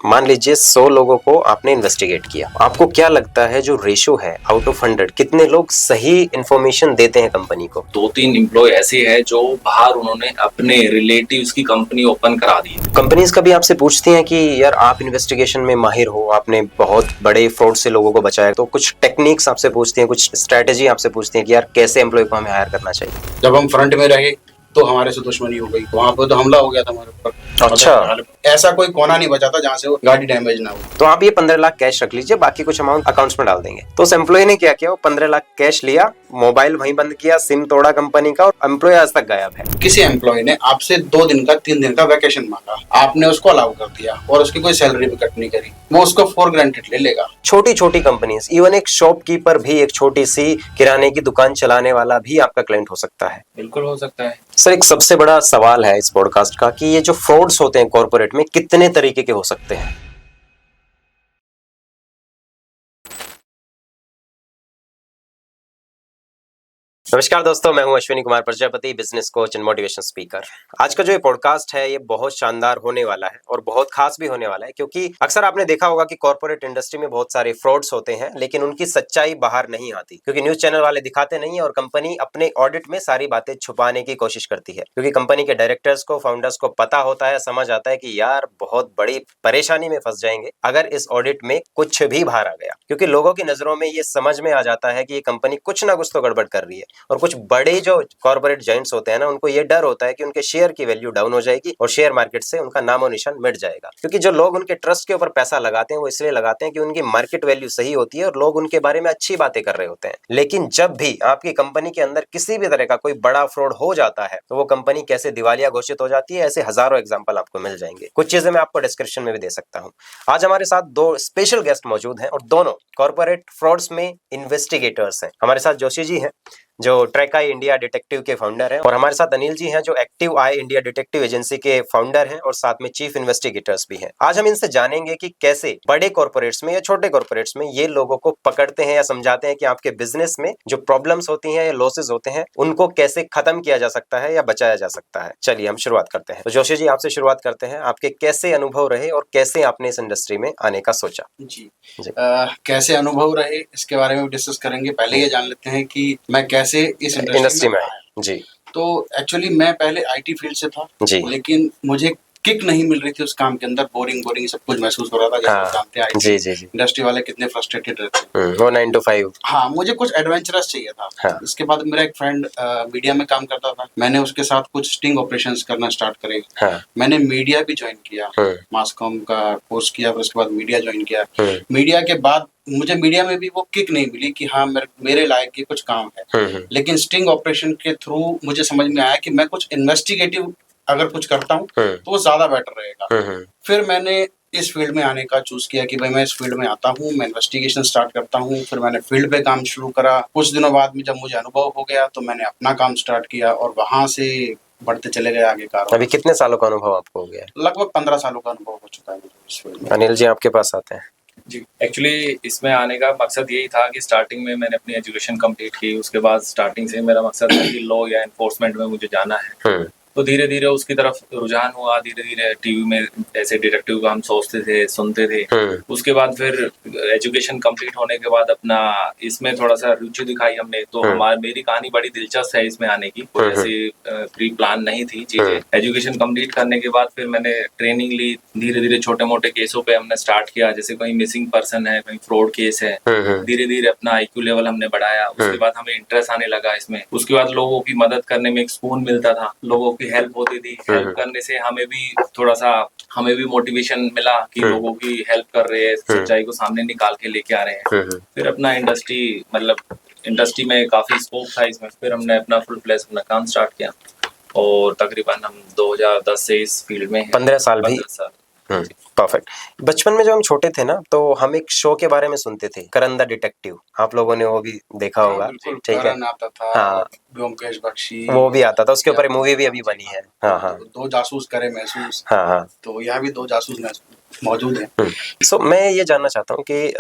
मान लीजिए 100 लोगों को आपने इन्वेस्टिगेट किया, आपको क्या लगता है जो रेशो है आउट ऑफ 100 कितने लोग सही इंफॉर्मेशन देते हैं कंपनी को? 2-3 एम्प्लॉय ऐसे हैं जो बाहर उन्होंने अपने रिलेटिव्स की कंपनी ओपन करा दी है। कंपनीज कभी आपसे पूछती हैं कि यार आप इन्वेस्टिगेशन में माहिर हो, आपने बहुत बड़े फ्रॉड से लोगों को बचाया, तो कुछ टेक्निक्स आपसे पूछती हैं, कुछ स्ट्रेटेजी आपसे पूछती हैं कि यार कैसे एम्प्लॉय को हमें हायर करना चाहिए? जब हम फ्रंट में रहे तो हमारे से दुश्मनी हो गई, वहां पर तो हमला हो गया था हमारे ऊपर। अच्छा। ऐसा कोई कोना नहीं बचा था जहाँ से वो गाड़ी डैमेज ना हो। तो आप ये 15 लाख कैश रख लीजिए, बाकी कुछ अमाउंट अकाउंट्स में डाल देंगे। तो उस एम्प्लॉय ने क्या किया, वो 15 लाख कैश लिया, मोबाइल वहीं बंद किया, सिम तोड़ा कंपनी का, और एम्प्लॉय आज तक गायब है। किसी एम्प्लॉय ने आपसे 2 दिन का 3 दिन का वैकेशन मांगा, आपने उसको अलाउ कर दिया और उसकी कोई सैलरी भी कट नहीं करी, वो उसको फॉर ग्रांटेड ले लेगा। छोटी छोटी कंपनीज, इवन एक शॉपकीपर भी, एक छोटी सी किराने की दुकान चलाने वाला भी आपका क्लाइंट हो सकता है। बिल्कुल हो सकता है। सर, एक सबसे बड़ा सवाल है इस पॉडकास्ट का कि ये जो फ्रॉड्स होते हैं कॉर्पोरेट में, कितने तरीके के हो सकते हैं? नमस्कार दोस्तों, मैं हूं Ashwini Kumar Prajapati, business coach and motivation speaker. आज का जो ये पॉडकास्ट है ये बहुत शानदार होने वाला है और बहुत खास भी होने वाला है, क्योंकि अक्सर आपने देखा होगा कि कॉर्पोरेट इंडस्ट्री में बहुत सारे फ्रॉड्स होते हैं, लेकिन उनकी सच्चाई बाहर नहीं आती, क्योंकि न्यूज चैनल वाले दिखाते नहीं है और कंपनी अपने ऑडिट में सारी बातें छुपाने की कोशिश करती है, क्योंकि कंपनी के डायरेक्टर्स को, फाउंडर्स को पता होता है, समझ आता है कि यार बहुत बड़ी परेशानी में फंस जाएंगे अगर इस ऑडिट में कुछ भी बाहर आ गया, क्योंकि लोगों की नजरों में ये समझ में आ जाता है कि ये कंपनी कुछ ना कुछ तो गड़बड़ कर रही है। और कुछ बड़े जो कॉर्पोरेट जायंट्स होते हैं ना, उनको ये डर होता है कि उनके शेयर की वैल्यू डाउन हो जाएगी और शेयर मार्केट से उनका नामो निशान मिट जाएगा, क्योंकि जो लोग उनके ट्रस्ट के ऊपर पैसा लगाते हैं वो इसलिए लगाते हैं कि उनकी मार्केट वैल्यू सही होती है और लोग उनके बारे में अच्छी बातें कर रहे होते हैं। लेकिन जब भी आपकी कंपनी के अंदर किसी भी तरह का कोई बड़ा फ्रॉड हो जाता है तो वो कंपनी कैसे दिवालिया घोषित हो जाती है, ऐसे हजारों एग्जाम्पल आपको मिल जाएंगे। कुछ चीजें मैं आपको डिस्क्रिप्शन में भी दे सकता हूँ। आज हमारे साथ 2 स्पेशल गेस्ट मौजूद हैं और दोनों कॉर्पोरेट फ्रॉड्स में इन्वेस्टिगेटर्स हैं। हमारे साथ जोशी जी हैं जो ट्रैक आई इंडिया डिटेक्टिव के फाउंडर हैं, और हमारे साथ अनिल जी हैं जो एक्टिव आई इंडिया डिटेक्टिव एजेंसी के फाउंडर हैं और साथ में चीफ इन्वेस्टिगेटर्स भी हैं। आज हम इनसे जानेंगे कि कैसे बड़े कॉर्पोरेट्स में या छोटे कॉर्पोरेट्स में ये लोगों को पकड़ते हैं या समझाते हैं कि आपके बिजनेस में जो प्रॉब्लम्स होती हैं या लॉसेस होते हैं उनको कैसे खत्म किया जा सकता है या बचाया जा सकता है। चलिए हम शुरुआत करते हैं। तो जोशी जी, आपसे शुरुआत करते हैं। आपके कैसे अनुभव रहे और कैसे आपने इस इंडस्ट्री में आने का सोचा? जी, जी। कैसे अनुभव रहे इसके बारे में डिस्कस करेंगे। पहले ये जान लेते हैं कि मैं कैसे इस इंडस्ट्री में आया। जी। तो एक्चुअली मैं पहले आईटी फील्ड से था जी। लेकिन मुझे किक नहीं मिल रही थी उस काम के अंदर, बोरिंग सब कुछ महसूस हो रहा था। जैसे आप जानते हैं जी जी जी। इंडस्ट्री वाले कितने फ्रस्ट्रेटेड रहते हैं। वो 9 to 5। हाँ, मुझे कुछ एडवेंचरस चाहिए था। इसके बाद मेरा एक फ्रेंड मीडिया में काम करता था, मैंने उसके साथ कुछ स्टिंग ऑपरेशंस करना स्टार्ट करे। मैंने मीडिया भी ज्वाइन किया, मास कॉम का कोर्स किया, फिर उसके बाद मीडिया ज्वाइन किया। मीडिया के बाद मुझे मीडिया में भी वो किक नहीं मिली कि हाँ मेरे लायक की कुछ काम है। लेकिन स्टिंग ऑपरेशन के थ्रू मुझे समझ में आया कि मैं कुछ इन्वेस्टिगेटिव अगर कुछ करता हूँ तो वो ज्यादा बेटर रहेगा। फिर मैंने इस फील्ड में आने का चूज किया कि भाई मैं इस फील्ड में आता हूँ, मैं इन्वेस्टिगेशन स्टार्ट करता हूँ। फिर मैंने फील्ड पे काम शुरू करा। कुछ दिनों बाद में जब मुझे अनुभव हो गया तो मैंने अपना काम स्टार्ट किया और वहां से बढ़ते चले गए आगे का। अभी कितने सालों का अनुभव आपको हो गया? लगभग 15 सालों का अनुभव हो चुका है मुझे इस फील्ड में। अनिल जी, आपके पास आते हैं। जी, एक्चुअली इसमें आने का मकसद यही था कि स्टार्टिंग में मैंने अपनी एजुकेशन कंप्लीट की, उसके बाद स्टार्टिंग से मेरा मकसद था कि लॉ या एनफोर्समेंट में मुझे जाना है। तो धीरे धीरे उसकी तरफ रुझान हुआ। धीरे धीरे टीवी में ऐसे डिटेक्टिव का हम सोचते थे, सुनते थे। उसके बाद फिर एजुकेशन कंप्लीट होने के बाद अपना इसमें थोड़ा सा रुचि दिखाई हमने। तो मेरी कहानी बड़ी दिलचस्प है इसमें आने की, कोई ऐसी प्री प्लान नहीं थी चीजें। एजुकेशन कंप्लीट करने के बाद फिर मैंने ट्रेनिंग ली। धीरे धीरे छोटे मोटे केसों पे हमने स्टार्ट किया, जैसे कहीं मिसिंग पर्सन है, कहीं फ्रॉड केस है। धीरे धीरे अपना आईक्यू लेवल हमने बढ़ाया। उसके बाद हमें इंटरेस्ट आने लगा इसमें। उसके बाद लोगों की मदद करने में एक सुकून मिलता था, लोगों की हेल्प होती थी। हेल्प करने से हमें भी मोटिवेशन मिला कि लोगों की हेल्प कर रहे हैं, सच्चाई को सामने निकाल के लेके आ रहे हैं। फिर अपना इंडस्ट्री में काफी स्कोप था इसमें। फिर हमने अपना फुल फ्लैश अपना काम स्टार्ट किया और तकरीबन हम 2010 से इस फील्ड में हैं। 15 साल भी। परफेक्ट। बचपन में जब हम छोटे थे ना तो हम एक शो के बारे में सुनते थे, करण द डिटेक्टिव। आप लोगों ने वो भी देखा होगा। ठीक है। करण आता था। हाँ, ब्योमकेश बख्शी वो भी आता था, उसके ऊपर मूवी भी अभी बनी है। हाँ हाँ। 2 जासूस करे महसूस। हाँ हाँ। तो यहाँ भी 2 जासूस महसूस। मौजूद है। सो मैं ये जानना चाहता हूँ कि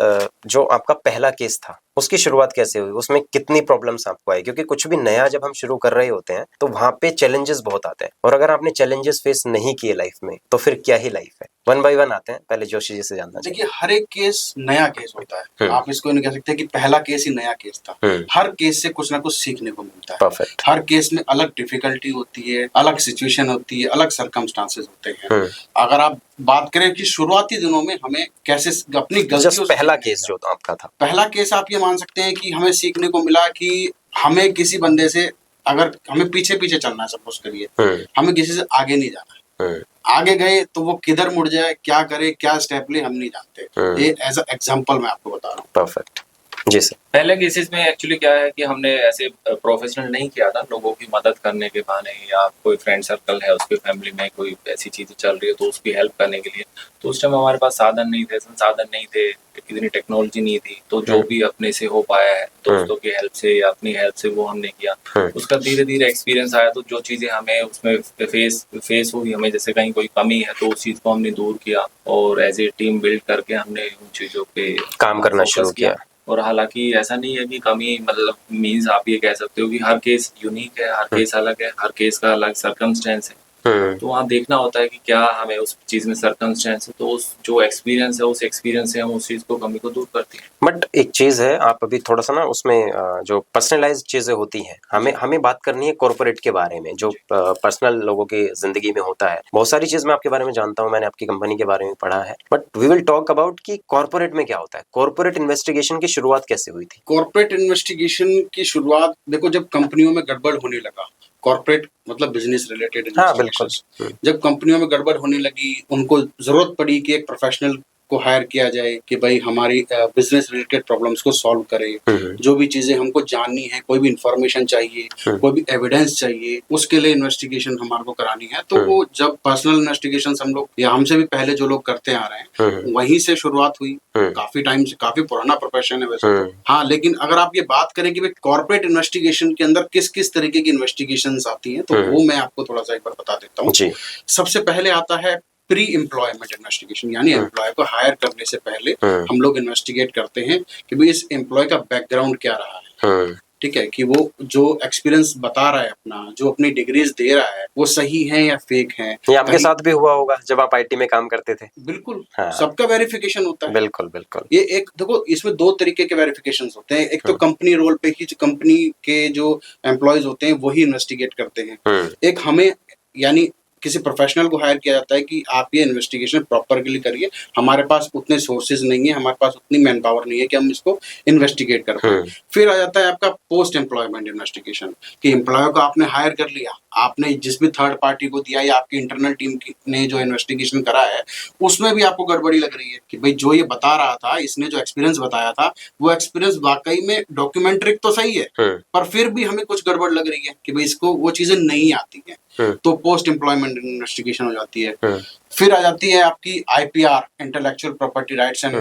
जो आपका पहला केस था उसकी शुरुआत कैसे हुई, उसमें कितनी प्रॉब्लम्स आपको आई, क्योंकि कुछ भी नया जब हम शुरू कर रहे होते हैं तो वहां पे चैलेंजेस बहुत आते हैं, और अगर आपने चैलेंजेस फेस नहीं किए लाइफ में तो फिर क्या ही लाइफ है। वन बाय वन आते हैं, पहले जोशी जी से जानना चाहिए। देखिए, हर एक केस नया केस होता है, आप इसको नहीं कह सकते कि पहला केस ही नया केस था। हर केस से कुछ ना कुछ सीखने को मिलता है। परफेक्ट। हर केस में अलग डिफिकल्टी होती है, अलग सिचुएशन होती है, अलग सर्कमस्टांसेस होते हैं। अगर आप बात करें कि शुरुआती दिनों में हमें कैसे अपनी गलतियों से, पहला केस जो आपका था, पहला केस आप ये मान सकते हैं कि हमें सीखने को मिला कि हमें किसी बंदे से, अगर हमें पीछे पीछे चलना है, सपोज करिए हमें किसी से आगे नहीं जाना, आगे गए तो वो किधर मुड़ जाए, क्या करे, क्या स्टेप ले, हम नहीं जानते। ये एज अ एग्जांपल मैं आपको बता रहा हूँ। परफेक्ट जी सर। पहले केसेस में एक्चुअली क्या है कि हमने ऐसे प्रोफेशनल नहीं किया था, लोगों की मदद करने के बहाने, या कोई फ्रेंड सर्कल है उसके फैमिली में कोई ऐसी चीजें चल रही है तो उसकी हेल्प करने के लिए। तो उस टाइम हमारे पास साधन नहीं थे, संसाधन नहीं थे, इतनी टेक्नोलॉजी नहीं थी, तो जो भी अपने से हो पाया है दोस्तों की हेल्प से या अपनी हेल्प से वो हमने किया। उसका धीरे धीरे एक्सपीरियंस आया, तो जो चीजें हमें उसमें फेस हुई, हमें जैसे कहीं कोई कमी है तो उस चीज को हमने दूर किया, और एज ए टीम बिल्ड करके हमने उन चीजों पे काम करना शुरू किया। और हालांकि ऐसा नहीं है कि कमी मतलब मीन्स आप ये कह सकते हो कि हर केस यूनिक है, हर केस अलग है, हर केस का अलग सर्कमस्टेंस है। तो वहाँ देखना होता है कि क्या हमें उस चीज में सर्कमस्टेंस है, तो उस जो एक्सपीरियंस है उस एक्सपीरियंस से हम उस चीज को कमी को दूर करते हैं। बट एक चीज है, आप अभी थोड़ा सा ना उसमें जो पर्सनलाइज्ड चीजें होती हैं, हमें बात करनी है कॉर्पोरेट के बारे में, जो पर्सनल लोगों की जिंदगी में होता है। बहुत सारी चीज मैं आपके बारे में जानता हूँ, मैंने आपकी कंपनी के बारे में पढ़ा है, but we will talk about कि कॉर्पोरेट में क्या होता है। कॉर्पोरेट इन्वेस्टिगेशन की शुरुआत कैसे हुई थी? कॉर्पोरेट इन्वेस्टिगेशन की शुरुआत, देखो, जब कंपनियों में गड़बड़ होने लगा, कॉर्पोरेट मतलब बिजनेस रिलेटेड इन्वेस्टिगेशंस, जब कंपनियों में गड़बड़ होने लगी, उनको जरूरत पड़ी कि एक प्रोफेशनल को हायर किया जाए कि भाई हमारी बिजनेस रिलेटेड प्रॉब्लम्स को सॉल्व करे। जो भी चीजें हमको जाननी है, कोई भी इंफॉर्मेशन चाहिए, कोई भी एविडेंस चाहिए, उसके लिए इन्वेस्टिगेशन हमारे को करानी है। तो वो जब पर्सनल इन्वेस्टिगेशन हम लोग या हमसे भी पहले जो लोग करते आ रहे हैं, वहीं से शुरुआत हुई। काफी टाइम से, काफी पुराना प्रोफेशन है वैसे तो। हाँ, लेकिन अगर आप ये बात करें कि कॉर्पोरेट इन्वेस्टिगेशन के अंदर किस किस तरीके की इन्वेस्टिगेशंस आती हैं, तो वो मैं आपको थोड़ा सा एक बार बता देता हूँ। सबसे पहले आता है प्री एम्प्लॉयमेंट इन्वेस्टिगेशन, यानी एम्प्लॉय को हायर करने से पहले हम लोग इन्वेस्टिगेट करते हैं कि भाई इस एम्प्लॉय का बैकग्राउंड क्या रहा है। ठीक है, कि वो जो एक्सपीरियंस बता रहा है अपना, जो अपनी डिग्रीज दे रहा है, वो सही है या फेक है। ये आपके साथ भी हुआ होगा जब आप आईटी में काम करते थे। बिल्कुल, सबका वेरिफिकेशन होता है। बिल्कुल बिल्कुल। ये एक देखो, इसमें दो तरीके के वेरिफिकेशन होते हैं। एक तो कंपनी रोल पे ही कंपनी के जो एम्प्लॉयज होते हैं वही इन्वेस्टिगेट करते हैं। एक हमें, यानी किसी प्रोफेशनल को हायर किया जाता है कि आप ये इन्वेस्टिगेशन प्रॉपरली करिए, हमारे पास उतने सोर्सेज नहीं है, हमारे पास उतनी मैन पावर नहीं है कि हम इसको इन्वेस्टिगेट कर पाए। फिर आ जाता है आपका पोस्ट एम्प्लॉयमेंट इन्वेस्टिगेशन, कि एम्प्लॉय को आपने हायर कर लिया, आपने जिस भी थर्ड पार्टी को दिया या आपकी इंटरनल टीम ने जो इन्वेस्टिगेशन करा है उसमें भी आपको गड़बड़ी लग रही है कि भाई जो ये बता रहा था, इसने जो एक्सपीरियंस बताया था, वो एक्सपीरियंस वाकई में डॉक्यूमेंट्रिक तो सही है, पर फिर भी हमें कुछ गड़बड़ लग रही है कि भाई इसको वो चीजें नहीं आती है। तो पोस्ट एम्प्लॉयमेंट इन्वेस्टिगेशन हो जाती है। फिर आ जाती है आपकी IPR, intellectual property rights and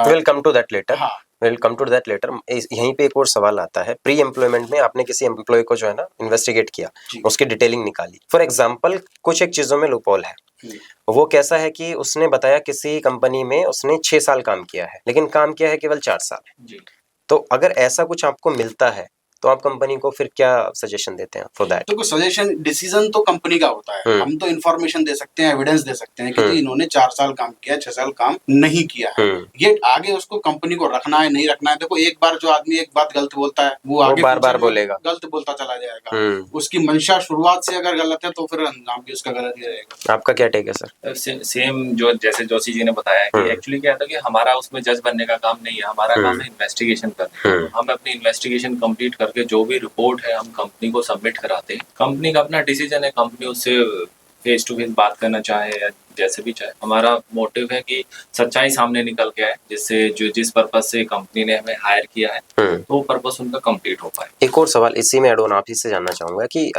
will come to that letter. Will come to that letter. यहीं पे एक और सवाल आता है, प्री एम्प्लॉयमेंट में आपने किसी एम्प्लॉय को जो है ना इन्वेस्टिगेट किया, उसकी डिटेलिंग निकाली। फॉर एग्जांपल कुछ एक चीजों में लूपहोल है। वो कैसा है कि उसने बताया किसी कंपनी में उसने 6 साल काम किया है, लेकिन काम किया है केवल 4 साल। तो अगर ऐसा कुछ आपको मिलता है तो आप कंपनी को फिर क्या सजेशन देते हैं फॉर दैट? तो सजेशन, डिसीजन तो कंपनी का होता है। हम तो इन्फॉर्मेशन दे सकते हैं, एविडेंस दे सकते हैं कि इन्होंने 4 साल काम किया, 6 साल काम नहीं किया है। ये आगे उसको कंपनी को रखना है नहीं रखना है। देखो, एक बार जो आदमी एक बात गलत बोलता है वो आगे बार बार बोलेगा, गलत बोलता चला जाएगा। उसकी मंशा शुरुआत से अगर गलत है तो फिर अंजाम भी उसका गलत ही रहेगा। आपका क्या टेक है सर? सेम जो जैसे जोशी जी ने बताया कि एक्चुअली क्या था कि हमारा उसमें जज बनने का काम नहीं है, हमारा काम है इन्वेस्टिगेशन करना। हम अपनी इन्वेस्टिगेशन कंप्लीट करके जो भी रिपोर्ट है हम कंपनी को सबमिट कराते हैं। कंपनी का अपना डिसीजन है, कंपनी उससे फेस टू फेस बात करना चाहे या जैसे भी चाहे। हमारा मोटिव है कि सच्चाई सामने निकल के आए, जिससे जो जिस पर्पस से कंपनी ने हमें हायर किया है तो पर्पस उनका कंप्लीट हो पाए। एक और सवाल इसी में ऐड ऑन आप ही से जानना चाहूंगा कि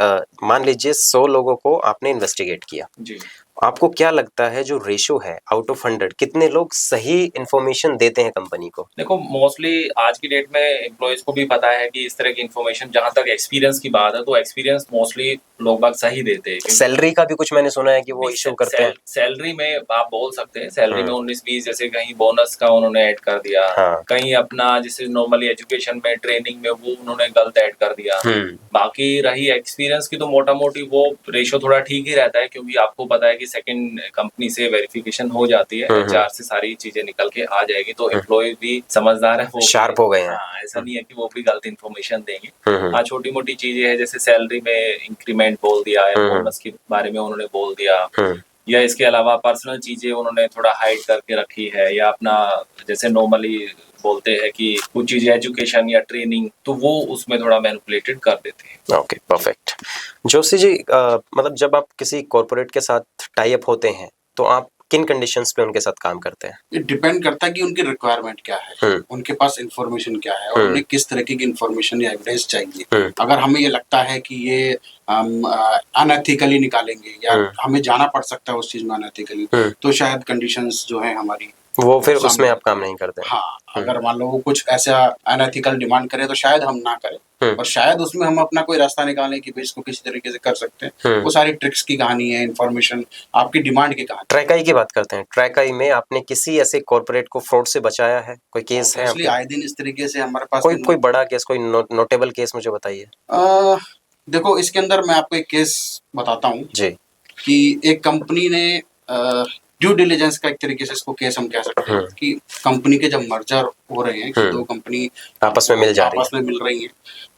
मान लीजिए 100 लोगों को आपने इन्वेस्टिगेट किया जी, आपको क्या लगता है जो रेशो है आउट ऑफ 100 कितने लोग सही इन्फॉर्मेशन देते हैं कंपनी को? देखो, मोस्टली आज की डेट में एम्प्लॉयज को भी पता है कि इस तरह की इन्फॉर्मेशन, जहां तक एक्सपीरियंस की बात है तो एक्सपीरियंस मोस्टली लोग बाग सही देते हैं। सैलरी का भी कुछ मैंने सुना है कि वो इशू करते हैं। सैलरी में आप बोल सकते हैं, सैलरी में 19-20, जैसे कहीं बोनस का उन्होंने ऐड कर दिया, कहीं अपना जैसे नॉर्मली एजुकेशन में ट्रेनिंग में वो उन्होंने गलत ऐड कर दिया। बाकी रही एक्सपीरियंस की तो मोटा मोटी वो रेशो थोड़ा ठीक ही रहता है, क्योंकि आपको पता है कि सेकंड कंपनी से वेरिफिकेशन हो जाती है, एचआर से सारी चीजें निकल के आ जाएगी, तो एम्प्लॉय भी समझदार है, वो शार्प हो गए हैं। हाँ, ऐसा नहीं है कि वो भी गलत इन्फॉर्मेशन देंगे। हाँ, छोटी मोटी चीजें हैं, जैसे सैलरी में इंक्रीमेंट बोल दिया है, बोनस के बारे में उन्होंने बोल दिया, या इसके अलावा पर्सनल चीजें उन्होंने थोड़ा हाइड करके रखी है, या अपना जैसे नॉर्मली बोलते हैं कि कुछ चीजें एजुकेशन या ट्रेनिंग, तो वो उसमें थोड़ा मैनिपुलेटेड कर देते हैं। Okay, perfect. जोशी जी, मतलब जब आप किसी कॉर्पोरेट के साथ टाई अप होते हैं तो आप किन कंडीशंस पे उनके साथ काम करते हैं? ये डिपेंड करता है कि उनकी रिक्वायरमेंट क्या है, उनके पास इंफॉर्मेशन क्या है, और उन्हें किस तरीके की इंफॉर्मेशन या एविडेंस चाहिए। अगर हमें ये लगता है कि ये अनएथिकली निकालेंगे या हमें जाना पड़ सकता है उस चीज में अनएथिकली, तो शायद कंडीशंस जो है हमारी वो फिर उसमें आप काम नहीं करते। हाँ, अगर मान लो वो कुछ ऐसा अनएथिकल डिमांड करे तो शायद हम ना करें, और शायद उसमें हम अपना कोई रास्ता निकालें कि इसको किसी तरीके से कर सकते हैं। वो सारी ट्रिक्स की कहानी है, इन्फॉर्मेशन आपकी डिमांड की कहानी। ट्रैकाई की बात करते हैं, ट्रैकाई में आपने किसी ऐसे कॉर्पोरेट को फ्रॉड से बचाया है? कोई केस है? इसलिए आए दिन इस तरीके से हमारे पास कोई बड़ा केस, कोई नोटेबल केस मुझे बताइए। देखो, इसके अंदर मैं आपको एक केस बताता हूँ जी, कि एक कंपनी ने ड्यू डिलिजेंस का एक तरीके से इसको केस हम कह सकते हैं, कि कंपनी के जब मर्जर हो रहे हैं, कि दो कंपनी आपस में मिल रही है,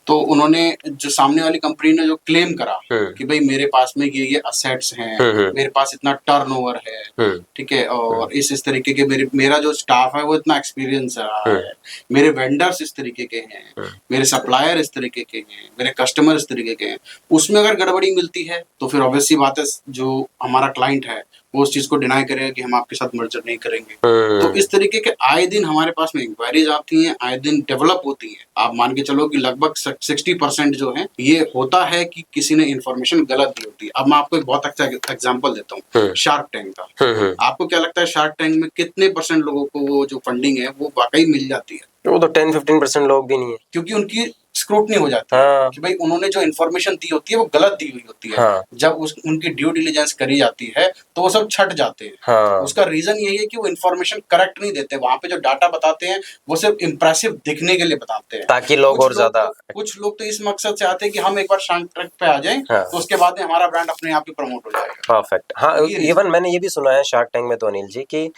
तो उन्होंने जो सामने वाली कंपनी ने जो क्लेम करा कि भाई मेरे पास में ये असेट्स हैं, मेरे पास इतना टर्नओवर है, ठीक है, और इस तरीके के मेरा जो स्टाफ है वो इतना एक्सपीरियंस रहा है, मेरे वेंडर्स इस तरीके के हैं, मेरे सप्लायर इस तरीके के हैं, मेरे कस्टमर इस तरीके के हैं, उसमें अगर गड़बड़ी मिलती है तो फिर ऑब्वियस सी बात है जो हमारा क्लाइंट है वो उस चीज को डिनाई करेगा कि हम आपके साथ मर्जर नहीं करेंगे। तो इस तरीके के आए दिन हमारे पास में इंक्वायरीज आती हैं, आए दिन डेवलप होती हैं। आप मान के चलो कि लगभग 60% जो है ये होता है कि किसी ने इन्फॉर्मेशन गलत दी होती है। अब मैं आपको एक बहुत अच्छा एग्जांपल देता हूँ, शार्क टैंक का। आपको क्या लगता है शार्क टैंक में कितने % लोगों को वो जो फंडिंग है वो वाकई मिल जाती है? वो तो 10-15% लोग भी नहीं है, क्योंकि उनकी स्क्रूटनी हो जाती है कि भाई उन्होंने जो इन्फॉर्मेशन दी होती है वो गलत दी हुई होती है। जब उनकी ड्यू डिलिजेंस करी जाती है तो वो सब छट जाते हैं। उसका रीजन यही है कि वो इन्फॉर्मेशन करेक्ट नहीं देते, वहां पे जो डाटा बताते हैं वो सिर्फ इम्प्रेसिव दिखने के लिए बताते हैं, ताकि लोग और ज्यादा। कुछ लोग तो इस मकसद से आते हैं कि हम एक बार शार्क टैंक पे आ जाएं, तो उसके बाद में हमारा ब्रांड अपने आप ही प्रमोट हो जाएगा। परफेक्ट। हाँ, इवन मैंने ये भी सुना है शार्क टैंक में तो अनिल जी कि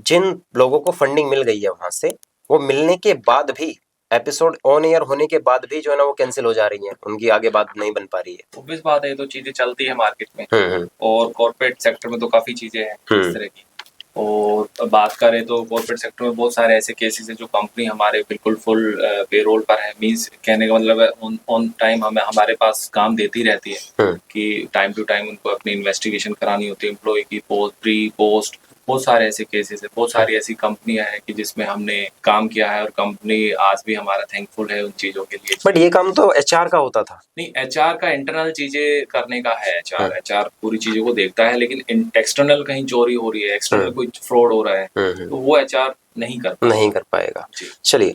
जिन लोगों को फंडिंग मिल गई है वहां से, वो मिलने के बाद भी एपिसोड ऑन एयर होने के बाद भी जो है ना वो कैंसिल हो जा रही है, उनकी आगे बात नहीं बन पा रही है। ऑब्वियस बात है, तो चीजें चलती है मार्केट में, और कॉर्पोरेट सेक्टर में तो काफी चीजें हैं इस तरह की। और बात करें तो कॉर्पोरेट सेक्टर में बहुत सारे ऐसे केसेस हैं जो कंपनी हमारे बिल्कुल फुल पेरोल पर है, मींस कहने का मतलब है ऑन टाइम हमें हमारे पास काम देती रहती है कि टाइम टू टाइम उनको अपनी इन्वेस्टिगेशन करानी होती है, एम्प्लॉय की प्री पोस्ट। बहुत सारे ऐसे केसेस है, बहुत सारी ऐसी कंपनियां हैं कि जिसमें हमने काम किया है, और कंपनी आज भी हमारा थैंकफुल है उन चीजों के लिए। बट ये काम तो एचआर का होता था। नहीं, एचआर का इंटरनल चीजें करने का है, एचआर पूरी चीजों को देखता है, लेकिन एक्सटर्नल कहीं चोरी हो रही है, एक्सटर्नल कोई फ्रॉड हो रहा है, तो वो एचआर नहीं कर पाएगा। चलिए,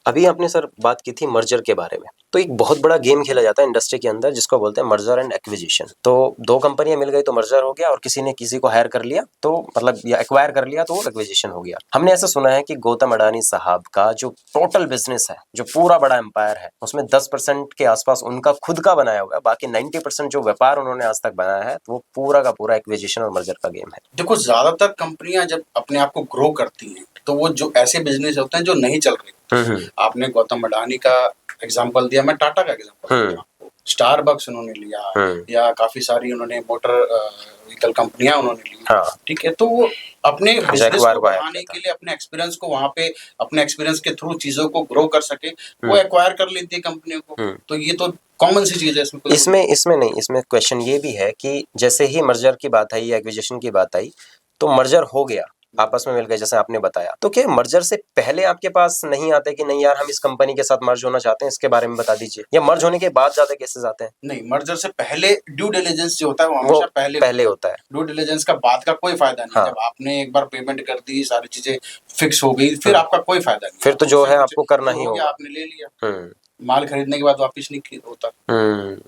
अभी आपने सर बात की थी मर्जर के बारे में, तो एक बहुत बड़ा गेम खेला जाता है इंडस्ट्री के अंदर जिसको बोलते हैं मर्जर एंड एक्विजिशन। तो दो कंपनियां मिल गई तो मर्जर हो गया, और किसी ने किसी को हायर कर लिया तो मतलब या एक्वायर कर लिया तो वो एक्विजिशन हो गया। हमने ऐसा सुना है कि गौतम अडानी साहब का जो टोटल बिजनेस है, जो पूरा बड़ा एम्पायर है, उसमें 10% के आसपास उनका खुद का बनाया हुआ है, बाकी 90% जो व्यापार उन्होंने आज तक बनाया है वो पूरा का पूरा एक्विजिशन और मर्जर का गेम है। देखो, ज्यादातर कंपनियां जब अपने आप को ग्रो करती हैं तो वो जो ऐसे बिजनेस होते हैं जो नहीं चल रहे, आपने गौतम अडानी का एग्जांपल दिया, मैं टाटा का एग्जांपल दिया, स्टारबक्स उन्होंने लिया, या काफी सारी उन्होंने मोटर व्हीकल कंपनियां उन्होंने ली, ठीक है। तो वो अपने बिजनेस को बढ़ाने के लिए अपने एक्सपीरियंस को वहां पे अपने एक्सपीरियंस के थ्रू चीजों को ग्रो कर सके, वो एक्वायर कर लेती है कंपनियों को। तो ये तो कॉमन सी चीज है। इसमें क्वेश्चन ये भी है कि जैसे ही मर्जर की बात आई या एक्विजिशन की बात आई तो मर्जर हो गया, आपस में मिल गए जैसे आपने बताया, तो क्या मर्जर से पहले आपके पास नहीं आते कि नहीं यार हम इस कंपनी के साथ मर्ज होना चाहते हैं, इसके बारे में बता दीजिए, या मर्ज होने के बाद ज्यादा केसेस आते हैं? नहीं, मर्जर से पहले ड्यू डिलिजेंस जो होता है वो हमेशा पहले होता है। ड्यू डिलिजेंस का बाद का कोई फायदा नहीं। जब आपने एक बार पेमेंट कर दी, सारी चीजें फिक्स हो गई, फिर आपका कोई फायदा नहीं, फिर तो जो है आपको करना ही होगा। आपने ले लिया, माल खरीदने के बाद वापिस नहीं होता,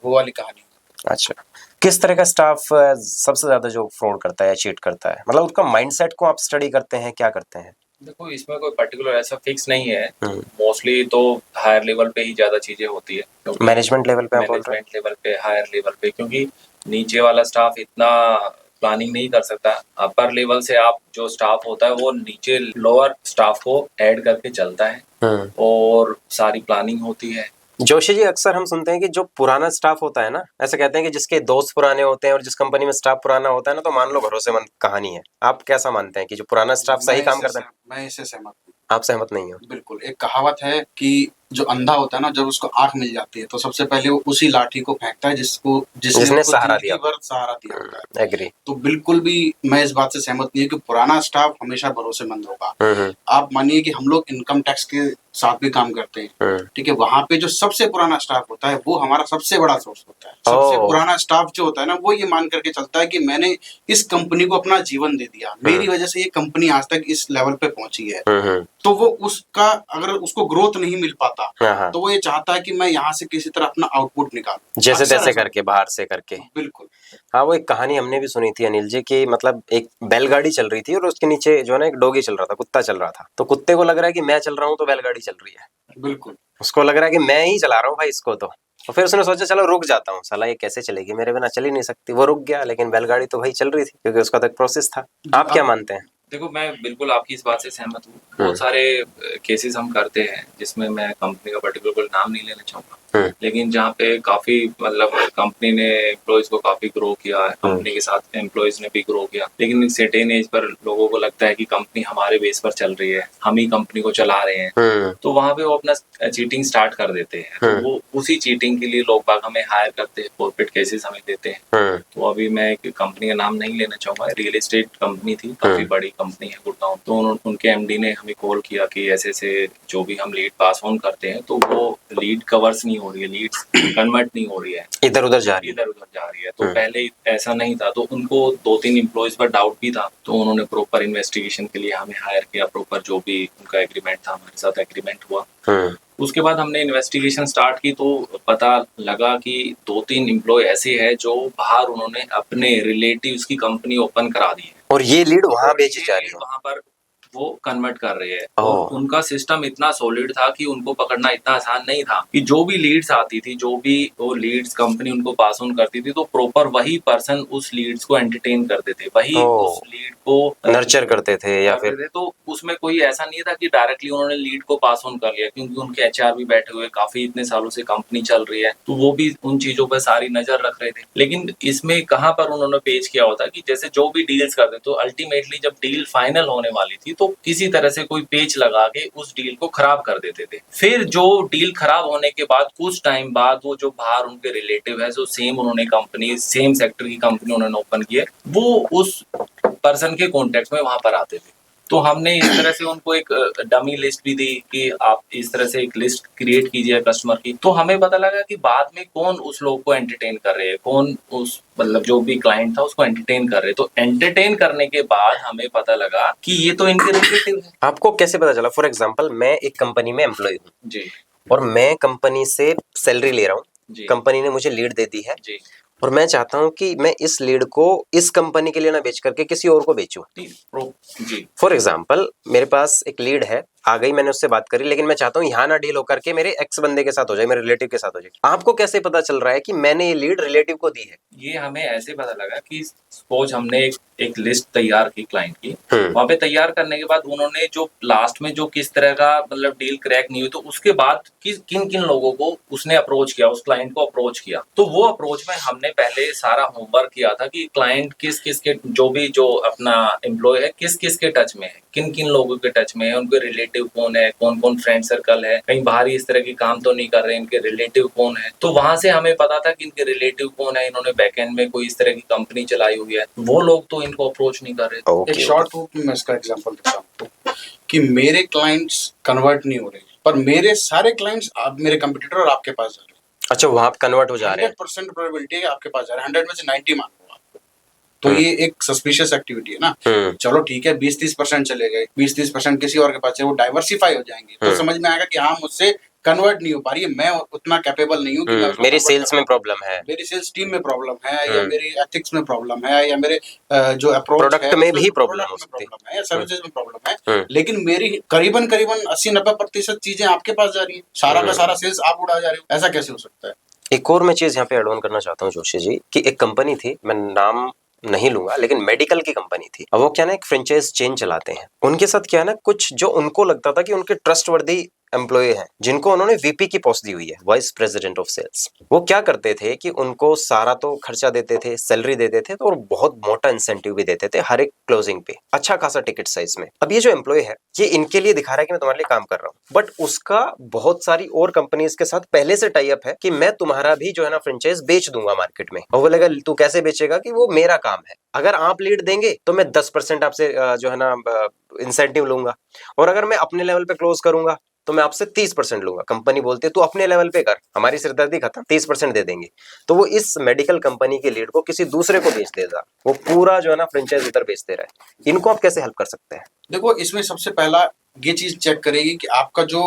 वो वाली कहानी। अच्छा, किस तरह का स्टाफ सबसे ज्यादा जो फ्रॉड करता है या चीट करता है, मतलब उसका माइंडसेट को आप स्टडी करते हैं, क्या करते हैं? देखो इसमें कोई पर्टिकुलर ऐसा फिक्स नहीं है, मोस्टली तो हायर लेवल पे ही ज्यादा चीजें होती है, मैनेजमेंट लेवल पे आप बोल रहे हैं? मैनेजमेंट लेवल पे, हायर लेवल पे, क्योंकि नीचे वाला स्टाफ इतना प्लानिंग नहीं कर सकता। अपर लेवल से आप जो स्टाफ होता है वो नीचे लोअर स्टाफ को ऐड करके चलता है और सारी प्लानिंग होती है। जोशी जी, अक्सर हम सुनते हैं कि जो पुराना स्टाफ होता है ना, ऐसे कहते हैं कि जिसके दोस्त पुराने होते हैं और जिस कंपनी में स्टाफ पुराना होता है ना, तो मान लो भरोसेमंद कहानी है। आप कैसा मानते हैं कि जो पुराना स्टाफ सही काम करता है? मैं इससे सहमत हूँ। आप सहमत नहीं हो? बिल्कुल, एक कहावत है कि जो अंधा होता है ना, जब उसको आंख मिल जाती है तो सबसे पहले वो उसी लाठी को फेंकता है जिसने उसको सहारा जिंदगी दिया, भर सहारा दिया होता है। एग्री। तो बिल्कुल भी मैं इस बात से सहमत नहीं हूँ कि पुराना स्टाफ हमेशा भरोसेमंद होगा। आप मानिए कि हम लोग इनकम टैक्स के साथ भी काम करते हैं, ठीक है, वहां पे जो सबसे पुराना स्टाफ होता है वो हमारा सबसे बड़ा सोर्स होता है। सबसे पुराना स्टाफ जो होता है ना, वो ये मान करके चलता है कि मैंने इस कंपनी को अपना जीवन दे दिया, मेरी वजह से ये कंपनी आज तक इस लेवल पे पहुंची है। तो वो उसका अगर उसको ग्रोथ नहीं मिल पाता तो वो ये चाहता है कि मैं यहाँ से किसी तरह अपना आउटपुट निकालूं, जैसे तैसे करके, बाहर से करके। बिल्कुल। हाँ, वो एक कहानी हमने भी सुनी थी अनिल जी की, मतलब एक बैलगाड़ी चल रही थी और उसके नीचे जो है ना एक डॉगी चल रहा था, कुत्ता चल रहा था। तो कुत्ते को लग रहा है कि मैं चल रहा हूँ तो बैलगाड़ी चल रही है। बिल्कुल, उसको लग रहा है कि मैं ही चला रहा हूँ भाई इसको। तो फिर उसने सोचा चलो रुक जाता हूँ, साला ये कैसे चलेगी, मेरे बिना चल ही नहीं सकती। वो रुक गया, लेकिन बैलगाड़ी तो भाई चल रही थी क्योंकि उसका तो एक प्रोसेस था। आप क्या मानते हैं? देखो मैं बिल्कुल आपकी इस बात से सहमत हूँ। बहुत सारे केसेस हम करते हैं जिसमें मैं कंपनी का पर्टिकुलर नाम नहीं लेना चाहूंगा, लेकिन जहाँ पे काफी मतलब कंपनी ने एम्प्लॉयज को काफी ग्रो किया है, कंपनी के साथ एम्प्लॉयज ने भी ग्रो किया, लेकिन एक सर्टेन एज पर लोगों को लगता है कि कंपनी हमारे बेस पर चल रही है, हम ही कंपनी को चला रहे हैं, तो वहां पे वो अपना चीटिंग स्टार्ट कर देते हैं। तो वो उसी चीटिंग के लिए लोग बाग हमें हायर करते हैं, कॉर्पोरेट केसेस हमें देते हैं। तो अभी मैं एक कंपनी का नाम नहीं लेना चाहूंगा, रियल एस्टेट कंपनी थी, काफी बड़ी कंपनी है गुड़गांव। तो उनके एमडी ने हमें कॉल किया कि ऐसे ऐसे जो भी हम लीड पास ऑन करते हैं तो वो लीड कवर्स नहीं हो रही है, लीड कन्वर्ट नहीं हो रही है, इधर उधर जा रही है। तो पहले ऐसा नहीं था, तो उनको 2-3 एम्प्लॉयज पर डाउट भी था, तो उन्होंने प्रॉपर इन्वेस्टिगेशन के लिए हमें हायर किया। प्रॉपर जो भी उनका एग्रीमेंट था हमारे साथ एग्रीमेंट हुआ। उसके बाद हमने इन्वेस्टिगेशन स्टार्ट की तो पता लगा कि 2-3 एम्प्लॉय ऐसे हैं जो बाहर उन्होंने अपने रिलेटिव्स की कंपनी ओपन करा दी है और ये लीड वहां बेची जा रही है, वहां पर वो कन्वर्ट कर रहे हैं। और उनका सिस्टम इतना सॉलिड था कि उनको पकड़ना इतना आसान नहीं था, कि जो भी लीड्स आती थी, जो भी वो लीड्स कंपनी उनको पास ऑन करती थी, तो प्रॉपर वही पर्सन उस लीड्स को एंटरटेन करते थे, वही उस लीड को नर्चर करते थे या फिर। तो उसमें कोई ऐसा नहीं था कि डायरेक्टली उन्होंने लीड को पास ऑन कर लिया, क्योंकि उनके एचआर भी बैठे हुए, काफी इतने सालों से कंपनी चल रही है, तो वो भी उन चीजों पर सारी नजर रख रहे थे। लेकिन इसमें कहाँ पर उन्होंने पेश किया होता कि जैसे जो भी डील्स करते, तो अल्टीमेटली जब डील फाइनल होने वाली थी तो किसी तरह से कोई पेच लगा के उस डील को खराब कर देते थे। फिर जो डील खराब होने के बाद कुछ टाइम बाद वो जो बाहर उनके रिलेटिव है, जो सेम उन्होंने कंपनी, सेम सेक्टर की कंपनी उन्होंने ओपन की है, वो उस पर्सन के कॉन्टेक्ट में वहां पर आते थे। तो हमने इस तरह से उनको एक डमी लिस्ट भी दी कि आप इस तरह से एक लिस्ट क्रिएट कीजिए कस्टमर की। तो हमें पता लगा कि बाद में कौन उस लोग को एंटरटेन कर रहे हैं, कौन उस मतलब जो भी क्लाइंट था उसको एंटरटेन कर रहे। तो एंटरटेन करने के बाद हमें पता लगा कि ये तो इनके रिलेटिव है। आपको कैसे पता चला? फॉर एग्जाम्पल, मैं एक कंपनी में एम्प्लॉय हूँ जी, और मैं कंपनी से सैलरी ले रहा हूँ, कंपनी ने मुझे लीड दे दी है जी, और मैं चाहता हूं कि मैं इस लीड को इस कंपनी के लिए ना बेच करके किसी और को बेचूं। जी। फॉर एग्जाम्पल, मेरे पास एक लीड है, आ गई, मैंने उससे बात करी, लेकिन मैं चाहता हूँ यहाँ ना डील होकर के मेरे एक्स बंदे के साथ हो जाए, मेरे रिलेटिव के साथ हो जाए। आपको कैसे पता चल रहा है कि मैंने ये लीड रिलेटिव को दी है? ये हमें ऐसे पता लगा कि सपोज हमने एक लिस्ट तैयार की क्लाइंट की, वहां पे तैयार करने के बाद उन्होंने जो लास्ट में जो किस तरह का मतलब डील क्रैक नहीं हुई, तो उसके बाद किन किन लोगों को उसने अप्रोच किया, उस क्लाइंट को अप्रोच किया। तो वो अप्रोच में हमने पहले सारा होमवर्क किया था कि क्लाइंट किस किस के, जो भी जो अपना एम्प्लॉय है, किस किस के टच में है, किन किन लोगों के टच में है, उनके रिलेटिव कौन है, कौन कौन फ्रेंड सर्कल है, कहीं बाहरी इस तरह के काम तो नहीं कर रहे, इनके रिलेटिव कौन है। तो वहां से हमें पता था कि इनके रिलेटिव कौन है, इन्होंने बैकएंड में कोई इस तरह की कंपनी चलाई हुई है, वो लोग तो इनको अप्रोच नहीं कर रहे। एक शॉर्ट रूप में मैं इसका एग्जांपल देता हूँ कि मेरे क्लाइंट्स कन्वर्ट नहीं हो रहे, पर मेरे सारे क्लाइंट्स आप मेरे कंपटीटर और आपके पास जा रहे हैं। अच्छा, वहां पे कन्वर्ट हो जा रहे हैं। 100% प्रोबेबिलिटी है आपके पास जा रहे हैं, 100 में से 90 मान लो आप। तो ये एक सस्पिशियस एक्टिविटी है ना। चलो ठीक है, 20-30% चले गए, 20-30% किसी और के पास है, वो डाइवर्सिफाई हो जाएंगे, तो समझ में आएगा कि हाँ मुझसे कन्वर्ट नहीं हो पा रही है, मैं उतना कैपेबल नहीं हूँ कि मैं उसको मेरी convert सेल्स कर में पाऊँ। प्रॉब्लम है, मेरी सेल्स टीम में प्रॉब्लम है, या मेरी एथिक्स में प्रॉब्लम है, या मेरे जो अप्रोच है प्रोडक्ट में भी प्रॉब्लम प्रोडक्ट हो में सकती है। प्रॉब्लम है, या सर्विसेज में प्रॉब्लम है, लेकिन मेरी करीबन करीबन 80-90% चीजें आपके पास जा रही है, सारा का सारा सेल्स आप उड़ा जा रहे हो, ऐसा कैसे हो सकता है? एक और मैं चीज यहाँ पे एड ऑन करना चाहता हूँ जोशी जी, कि एक कंपनी थी, मैं नाम नहीं लूंगा, लेकिन मेडिकल की कंपनी थी। अब वो क्या ना एक फ्रेंचाइज चेन चलाते हैं। उनके साथ क्या है ना, कुछ जो उनको लगता था कि उनके ट्रस्टवर्दी एम्प्लॉय हैं, जिनको उन्होंने वीपी की पोस्ट दी हुई है, वाइस प्रेसिडेंट ऑफ सेल्स। वो क्या करते थे कि उनको सारा तो खर्चा देते थे, सैलरी देते थे, तो और बहुत मोटा इंसेंटिव भी देते थे हर एक क्लोजिंग पे, अच्छा खासा टिकट साइज में। अब ये जो एम्प्लॉय है, ये इनके लिए दिखा रहा है कि मैं तुम्हारे लिए काम कर रहा हूँ, बट उसका बहुत सारी और कंपनीज के साथ पहले से टाई अप है कि मैं तुम्हारा भी जो है ना फ्रेंचाइज बेच दूंगा मार्केट में। और बोलेगा तू कैसे बेचेगा, कि वो मेरा काम है, अगर आप लीड देंगे तो मैं 10% आपसे जो है ना इंसेंटिव लूंगा, और अगर मैं अपने लेवल पे क्लोज करूंगा तो मैं आपसे 30% लूंगा। कंपनी बोलती है तू अपने लेवल पे कर, हमारी सिरदर्दी खत्म, 30% दे देंगे। तो वो इस मेडिकल कंपनी के लीड को किसी दूसरे को बेच देगा, वो पूरा जो है ना फ्रेंचाइज उधर बेच दे रहा है। इनको आप कैसे हेल्प कर सकते हैं? देखो, इसमें सबसे पहला ये चीज चेक करेगी कि आपका जो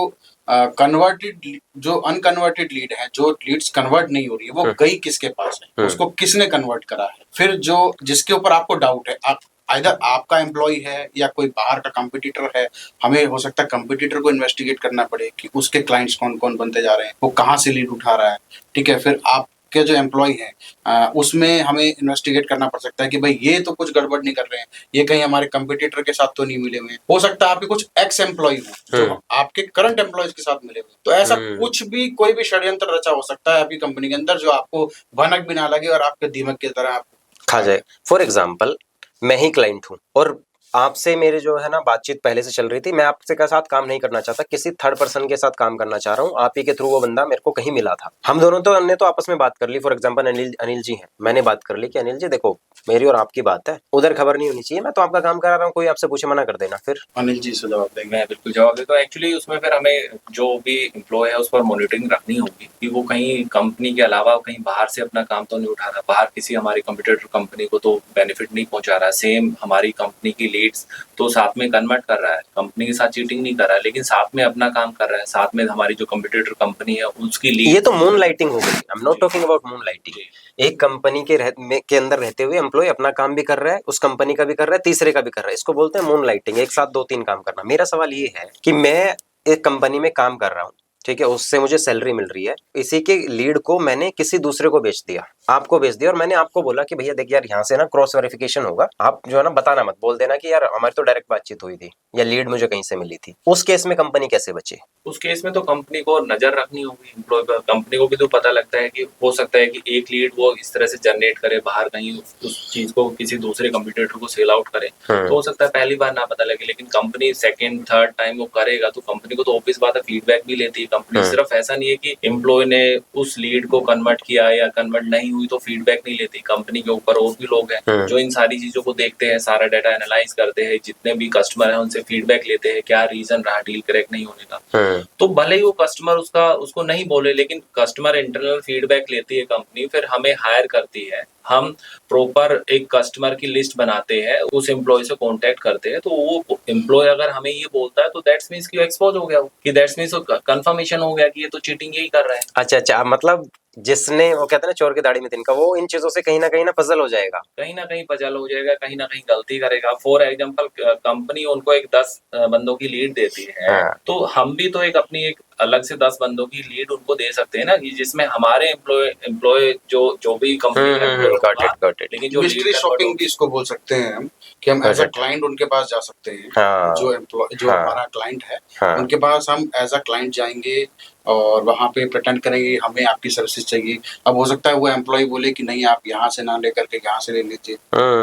कन्वर्टेड, जो अनकन्वर्टेड लीड है, जो लीड्स कन्वर्ट नहीं हो रही है, वो गई किसके पास है, उसको किसने कन्वर्ट करा है। फिर जो जिसके ऊपर आपको डाउट है, आप आइदर आपका एम्प्लॉय है या कोई बाहर का कंपटीटर है, हमें हो सकता है कंपटीटर को इन्वेस्टिगेट करना पड़े कि उसके क्लाइंट्स कौन कौन बनते जा रहे हैं, वो कहाँ से लीड उठा रहा है। ठीक है, फिर आप के जो एम्प्लॉय है उसमें हमें इन्वेस्टिगेट करना पड़ सकता है कि भाई ये तो कुछ गड़बड़ नहीं कर रहे हैं, ये कहीं हमारे कंपटीटर के साथ तो नहीं मिले हुए हैं। हो सकता है आपके कुछ एक्स एम्प्लॉय हो जो आपके करंट एम्प्लॉयज के साथ मिले हुए, तो ऐसा कुछ भी कोई भी षड्यंत्र रचा हो सकता है आपकी कंपनी के अंदर, जो आपको भनक भी ना लगे और आपके दीमक की तरह आपको खा जाए। फॉर एग्जाम्पल, मैं ही क्लाइंट हूँ और आपसे मेरे जो है ना बातचीत पहले से चल रही थी, मैं आपसे के साथ काम नहीं करना चाहता, किसी थर्ड पर्सन के साथ काम करना चाह रहा हूँ, आप ही के थ्रू वो बंदा मेरे को कहीं मिला था, हम दोनों तो हमने तो आपस में बात कर ली। फॉर एग्जांपल अनिल जी हैं, मैंने बात कर ली कि अनिल जी देखो मेरी और आपकी बात है, उधर खबर नहीं होनी चाहिए, मैं तो आपका काम करा रहा हूँ, कोई आपसे पूछे मना कर देना। फिर अनिल जी से जवाब देंगे। मैं बिल्कुल जवाब देता हूँ। एक्चुअली उसमें फिर हमें जो भी एम्प्लॉय है उस पर मॉनिटरिंग रखनी होगी कि वो कहीं कंपनी के अलावा कहीं बाहर से अपना काम तो नहीं उठा रहा, बाहर किसी हमारी कंपटीटर कंपनी को तो बेनिफिट नहीं पहुंचा रहा, सेम हमारी कंपनी की लीड्स तो साथ में कन्वर्ट कर रहा है, कंपनी के साथ चीटिंग नहीं कर रहा है, लेकिन साथ में अपना काम कर रहा है, साथ में हमारी जो कंपटीटर कंपनी है उसकी लीड। ये तो मून लाइटिंग हो गई। I am not talking about moon lighting. एक कंपनी के अंदर रहते हुए एम्प्लॉय अपना काम भी कर रहा है, उस कंपनी का भी कर रहा है, तीसरे का भी कर रहा है, इसको बोलते हैं मून लाइटिंग, एक साथ 2-3 काम करना। मेरा सवाल ये है कि मैं एक कंपनी में काम कर रहा हूँ, ठीक है, उससे मुझे सैलरी मिल रही है, इसी के लीड को मैंने किसी दूसरे को बेच दिया, आपको बेच दिया, और मैंने आपको बोला कि भैया देख यार यहाँ से ना क्रॉस वेरिफिकेशन होगा, आप जो है ना बताना मत, बोल देना कि यार हमारी तो डायरेक्ट बातचीत हुई थी या लीड मुझे कहीं से मिली थी। उस केस में कंपनी कैसे बचे? उस केस में तो कंपनी को नजर रखनी होगी एम्प्लॉय पर। कंपनी को भी तो पता लगता है कि हो सकता है कि एक लीड वो इस तरह से जनरेट करे बाहर, कहीं उस चीज को किसी दूसरे कंपटीटर को सेल आउट करे, तो हो सकता है पहली बार ना पता लगे, लेकिन कंपनी सेकंड थर्ड टाइम वो करेगा तो कंपनी को तो ऑब्वियस बात है फीडबैक भी लेती है कंपनी। सिर्फ ऐसा नहीं है कि एम्प्लॉय ने उस लीड को कन्वर्ट किया या कन्वर्ट नहीं हुई तो फीडबैक नहीं लेती। कंपनी के ऊपर और भी लोग हैं जो इन सारी चीजों को देखते हैं, सारा डाटा एनालाइज करते हैं, जितने भी कस्टमर है उनसे फीडबैक लेते हैं क्या रीजन रहा डील करेक्ट नहीं होने का। तो भले ही वो कस्टमर उसको नहीं बोले, लेकिन कस्टमर इंटरनल फीडबैक लेती है कंपनी, फिर हमें हायर करती है, हम प्रॉपर एक कस्टमर की लिस्ट बनाते हैं, उस एम्प्लॉय से कांटेक्ट करते हैं, तो वो एम्प्लॉय अगर हमें ये बोलता है तो दैट्स मींस कि एक्सपोज हो गया, कि दैट्स मींस कंफर्मेशन हो गया कि ये तो चीटिंग यही कर रहा है। अच्छा, मतलब जिसने, वो कहते हैं ना चोर की दाढ़ी में तिनका, वो इन चीजों से कहीं ना पजल हो जाएगा, कहीं ना कहीं पजल हो जाएगा, कहीं ना कहीं गलती करेगा। फॉर एग्जांपल कंपनी उनको एक 10 बंदों की लीड देती है, तो हम भी तो एक अपनी एक अलग से 10 बंदों की लीड उनको दे सकते हैं ना, कि जिसमें हमारे एम्प्लॉय जो भी कंपनी का, लेकिन जो मिस्ट्री शॉपिंग भी इसको बोल सकते हैं हम, कि हम एज अ क्लाइंट उनके पास जा सकते हैं। जो हमारा क्लाइंट है उनके पास हम एज अ क्लाइंट जाएंगे और वहाँ पे प्रिटेंड करेंगे हमें आपकी सर्विस चाहिए। अब हो सकता है वो एम्प्लॉय बोले कि नहीं आप यहाँ से ना लेकर के यहाँ से ले लीजिए,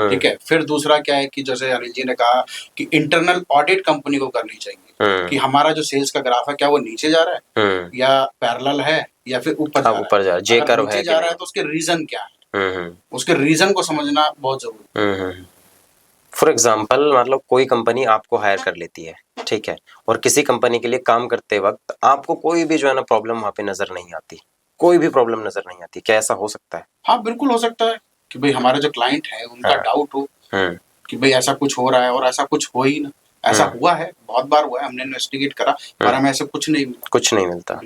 ठीक है। फिर दूसरा क्या है कि जैसे अनिल जी ने कहा कि इंटरनल ऑडिट कंपनी को करनी चाहिए कि हमारा जो सेल्स का ग्राफ है क्या वो नीचे जा रहा है या पैरेलल है या फिर ऊपर जा रहा है। जे कर्व नीचे जा रहा है तो उसके रीजन क्या है, उसके रीजन को समझना बहुत जरूरी है। फॉर एग्जाम्पल, मतलब कोई कंपनी आपको हायर कर लेती है, ठीक है, और किसी कंपनी के लिए काम करते वक्त आपको कोई भी जो है ना प्रॉब्लम वहां पे नजर नहीं आती, कोई भी प्रॉब्लम नजर नहीं आती, क्या ऐसा हो सकता है? हाँ बिल्कुल हो सकता है कि भाई हमारे जो क्लाइंट है उनका डाउट हो कि भाई ऐसा कुछ हो रहा है और ऐसा कुछ हो ही ना, ऐसा हुआ है, बहुत बार हुआ है, हमने इन्वेस्टिगेट करा पर हमें ऐसे कुछ नहीं मिला। कुछ नहीं मिलता।